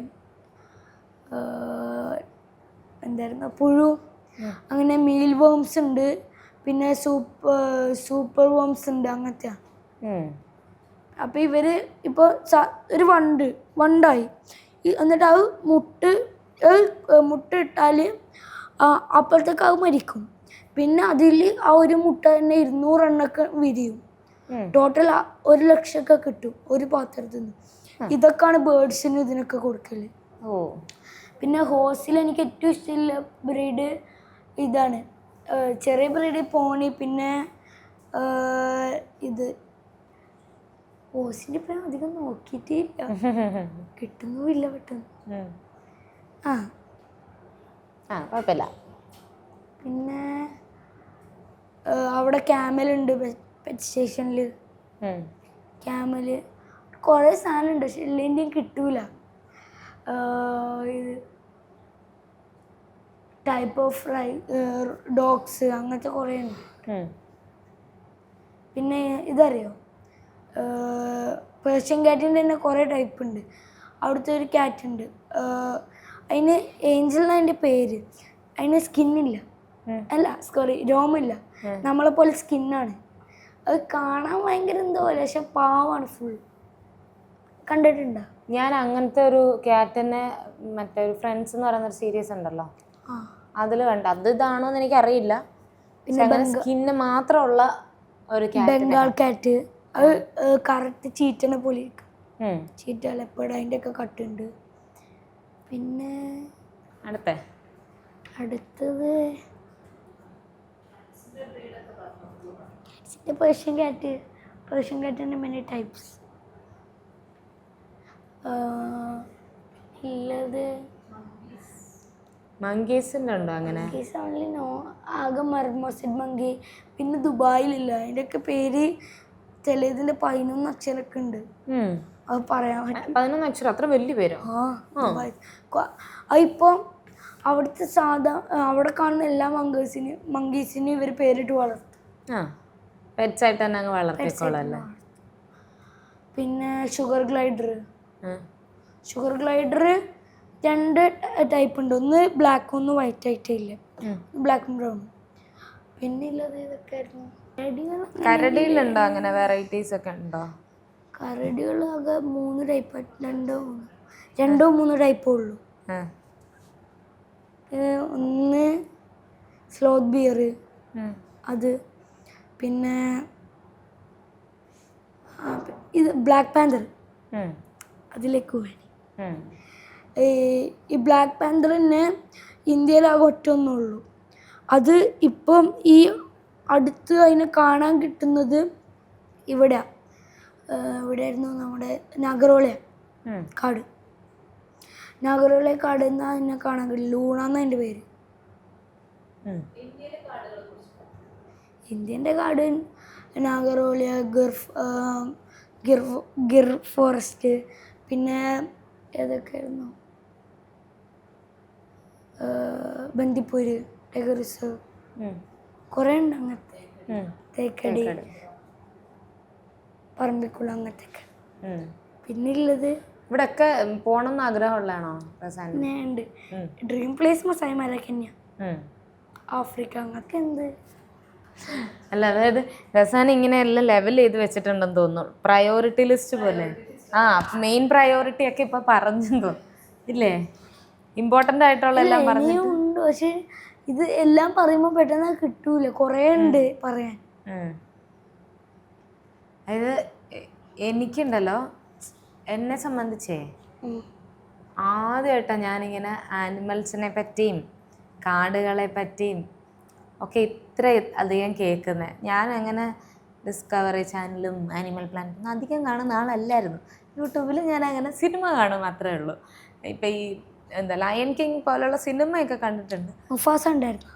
എന്തായിരുന്നു, പുഴു. അങ്ങനെ മീൽ വേംസ് ഉണ്ട്, പിന്നെ സൂപ്പർ വേംസ് ഉണ്ട്, അങ്ങനത്തെയാണ്. അപ്പം ഇവർ ഇപ്പോൾ ഒരു വണ്ടായി എന്നിട്ട് അത് മുട്ട ഇട്ടാൽ അപ്പോഴത്തേക്ക് അത് മരിക്കും. പിന്നെ അതിൽ ആ ഒരു മുട്ട തന്നെ 200 എണ്ണമൊക്കെ വിരിയും. ടോട്ടൽ 1 ലക്ഷമൊക്കെ കിട്ടും ഒരു പാത്രത്തിൽ നിന്ന്. ഇതൊക്കെയാണ് ബേർഡ്സിന് ഇതിനൊക്കെ കൊടുക്കല്. പിന്നെ ഹോഴ്സിൽ എനിക്ക് ഏറ്റവും ഇഷ്ടമുള്ള ബ്രീഡ് ഇതാണ്, ചെറിയ ബ്രീഡ് പോണി. പിന്നെ ഇത് ഹോഴ്സിൻ്റെ ഇപ്പം അധികം നോക്കിയിട്ടേ ഇല്ല, കിട്ടുന്നുമില്ല പെട്ടെന്ന്. കുഴപ്പമില്ല. പിന്നെ അവിടെ ക്യാമലുണ്ട് പെറ്റ് സ്റ്റേഷനിൽ. ക്യാമല് കുറേ സാധനമുണ്ട്, പക്ഷെ എല്ലാത്തിൻ്റെയും കിട്ടൂല. ഇത് ടൈപ്പ് ഓഫ് ഡോഗ്സ് അങ്ങനത്തെ കുറേ ഉണ്ട്. പിന്നെ ഇതറിയോ, പേർഷ്യൻ ക്യാറ്റിൻ്റെ തന്നെ കുറേ ടൈപ്പ് ഉണ്ട്. അവിടുത്തെ ഒരു ക്യാറ്റ് ഉണ്ട്, അതിന് ഏഞ്ചൽ എന്നാണ് അതിൻ്റെ പേര്. അതിന് സ്കിന്നില്ല, അല്ല സോറി രോമില്ല, നമ്മളെപ്പോലെ സ്കിന്നാണ്. അത് കാണാൻ ഭയങ്കര എന്തോ പോലെ, പക്ഷെ പാവാണ് ഫുൾ. കണ്ടിട്ടുണ്ടോ? ഞാൻ അങ്ങനത്തെ ഒരു ക്യാറ്റിനെ മറ്റേ ഒരു ഫ്രണ്ട്സ് എന്ന് പറയുന്നൊരു സീരീസ് ഉണ്ടല്ലോ, അതിൽ കണ്ട. അത് ഇതാണോ എന്ന് എനിക്കറിയില്ല. പിന്നെ സ്കിന്ന് മാത്രമുള്ള ഒരു ബംഗാൾ ക്യാറ്റ്, അത് കറക്റ്റ് ചീറ്റനെ പോലെ ഇരിക്കും. ചീറ്റ ലെപ്പേർഡ് അതിൻ്റെ ഒക്കെ കട്ടുണ്ട്. പിന്നെ അടുത്തത് പേർഷ്യൻ ക്യാറ്റിൻ്റെ മെനി ടൈപ്സ് ഉള്ളത്. മങ്കീസിൻ്റെ ഉണ്ടോ അങ്ങനെ? ആകെ മർമോസിഡ് മങ്കി. പിന്നെ ദുബായിലില്ല, അതിൻ്റെയൊക്കെ പേര് ചിലതിൻ്റെ 11 അക്ഷരമൊക്കെ ഉണ്ട്. അത് പറയാൻ പറ്റും. 11 അക്ഷരം, അത്ര വലിയ പേരോ? അതിപ്പോൾ അവിടുത്തെ അവിടെ കാണുന്ന എല്ലാ മങ്കീസിനും ഇവർ പേരിട്ട് വളർത്തും. പെറ്റ്സായിട്ട് തന്നെ അങ്ങ് വളർത്തിക്കോളല്ലേ. പിന്നെ ഷുഗർ ഗ്ലൈഡർ 2 ടൈപ്പ് ഉണ്ട്, ഒന്ന് ബ്ലാക്ക് ഒന്ന് വൈറ്റ് ആയിട്ടില്ല, ബ്ലാക്കും ബ്രൗണും. പിന്നെ ഉള്ളത് ഇതൊക്കെ ആയിരുന്നു. കരടിയിലുണ്ടോ അങ്ങനെ വെറൈറ്റീസ് ഒക്കെ ഉണ്ടോ? കരടികൾ ആകെ 3 ടൈപ്പ്, 2-3 ടൈപ്പേ ഉള്ളൂ. ഒന്ന് സ്ലോത്ത് ബിയർ, അത്. പിന്നെ ഇത് ബ്ലാക്ക് പാന്തർ, അതിലേക്ക് വേണ്ടി. ഈ ബ്ലാക്ക് പാന്തർ തന്നെ ഇന്ത്യയിലാകെ ഒറ്റൊന്നുള്ളൂ. അത് ഇപ്പം ഈ അടുത്ത് അതിനെ കാണാൻ കിട്ടുന്നത് ഇവിടെയായിരുന്നു, നമ്മുടെ നാഗർഹോള കാട്. നാഗർഹോള കാട് എന്നാൽ അതിനെ കാണാൻ കിട്ടില്ല, ലൂണ എന്നാണ് അതിൻ്റെ പേര്. ഇന്ത്യൻ്റെ കാട് നാഗർഹോള, ഗിർ ഫോറസ്റ്റ്, പിന്നെ ഏതൊക്കെയായിരുന്നു, ബന്ദിപ്പൂര്, ടൈഗർ റിസർവ്, കുറേ ഉണ്ട് അങ്ങനത്തെ. തേക്കടി, പറമ്പിക്കുളം, അങ്ങനത്തെ ഒക്കെ. പിന്നെ ഉള്ളത് ഇവിടെയൊക്കെ പോകണം എന്ന് ആഗ്രഹമുള്ളതാണോ റസാൻ? ഉണ്ട് ഡ്രീം പ്ലേസ് മസായി മല തന്നെയാണ്. ആഫ്രിക്ക അങ്ങനൊക്കെ എന്ത് അല്ല, അതായത് റസാൻ ഇങ്ങനെ എല്ലാം ലെവൽ ചെയ്ത് വെച്ചിട്ടുണ്ടെന്ന് തോന്നുന്നു. പ്രയോറിറ്റി ലിസ്റ്റ് പോലെ. മെയിൻ പ്രയോറിറ്റി ഒക്കെ ഇപ്പൊ പറഞ്ഞെന്ന് തോന്നുന്നു ഇല്ലേ? ഇമ്പോർട്ടൻ്റ് ആയിട്ടുള്ള എല്ലാം പറഞ്ഞു. ഉണ്ട്, പക്ഷെ ഇത് എല്ലാം പറയുമ്പോൾ പെട്ടെന്ന് കിട്ടൂല, കുറേ ഉണ്ട് പറയാൻ. അതായത് എനിക്കുണ്ടല്ലോ, എന്നെ സംബന്ധിച്ചേ ആദ്യമായിട്ടാണ് ഞാനിങ്ങനെ ആനിമൽസിനെ പറ്റിയും കാടുകളെ പറ്റിയും ഒക്കെ ഇത്ര അധികം കേൾക്കുന്നത്. ഞാൻ അങ്ങനെ ഡിസ്കവറി ചാനലും ആനിമൽ പ്ലാനറ്റും അധികം കാണുന്ന ആളല്ലായിരുന്നു. യൂട്യൂബിൽ ഞാൻ അങ്ങനെ സിനിമ കാണും മാത്രമേ ഉള്ളൂ. ഇപ്പം ഈ എന്താ ലയൺ കിങ് പോലുള്ള സിനിമയൊക്കെ കണ്ടിട്ടുണ്ട്. മുഫാസ ഉണ്ടായിരുന്നു.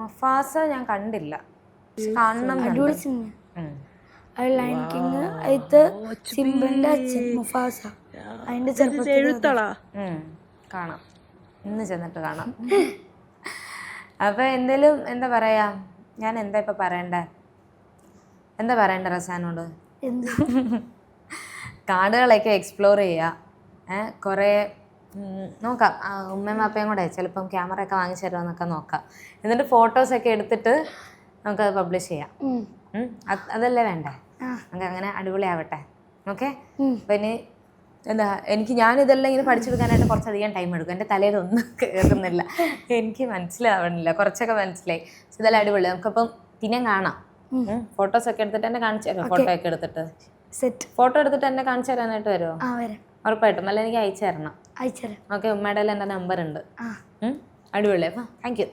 മുഫാസ ഞാൻ കണ്ടില്ല, കാണണം. അടിപൊളി സിനിമ. ലയൺ കിങ് അതിലത്തെ സിംബന്റെ അച്ഛൻ മുഫാസ, അതിന്റെ ചെറുപ്പത്തിൽ കാണാം, ഇന്ന് ചെന്നിട്ട് കാണാം. അപ്പൊ എന്തേലും എന്താ പറയാ, ഞാൻ എന്താ ഇപ്പൊ പറയണ്ടേ, എന്താ പറയണ്ട റസാനോട്? എന്ത് കാടുകളൊക്കെ എക്സ്പ്ലോർ ചെയ്യുക, കുറേ നോക്കാം. ഉമ്മയും അപ്പയും കൂടെ ചിലപ്പം ക്യാമറ ഒക്കെ വാങ്ങിച്ചു തരുമെന്നൊക്കെ നോക്കാം. എന്നിട്ട് ഫോട്ടോസൊക്കെ എടുത്തിട്ട് നമുക്കത് പബ്ലിഷ് ചെയ്യാം. അതല്ലേ വേണ്ടേ? നമുക്ക് അങ്ങനെ അടിപൊളിയാവട്ടെ. ഓക്കെ. അപ്പം ഇനി എന്താ, ഞാനിതെല്ലാം ഇങ്ങനെ പഠിച്ചെടുക്കാനായിട്ട് കുറച്ചധികം ടൈം എടുക്കും. എൻ്റെ തലയിലൊന്നും കയറുന്നില്ല, എനിക്ക് മനസ്സിലാവണില്ല. കുറച്ചൊക്കെ മനസ്സിലായി. ഇതെല്ലാം അടിപൊളി. നമുക്കപ്പം പിന്നെ കാണാം. ഫോട്ടോസൊക്കെ എടുത്തിട്ട് എന്നെ കാണിച്ചു തരുമോ? ഫോട്ടോ ഒക്കെ എടുത്തിട്ട് ഫോട്ടോ എടുത്തിട്ട് എന്നെ കാണിച്ചു തരാനായിട്ട് വരുമോ? ഉറപ്പായിട്ടും. അല്ല, എനിക്ക് അയച്ചു തരണം. ഓക്കെ. ഉമ്മയുടെ എൻ്റെ നമ്പർ ഉണ്ട്. അടിപൊളി. അപ്പം താങ്ക് യു.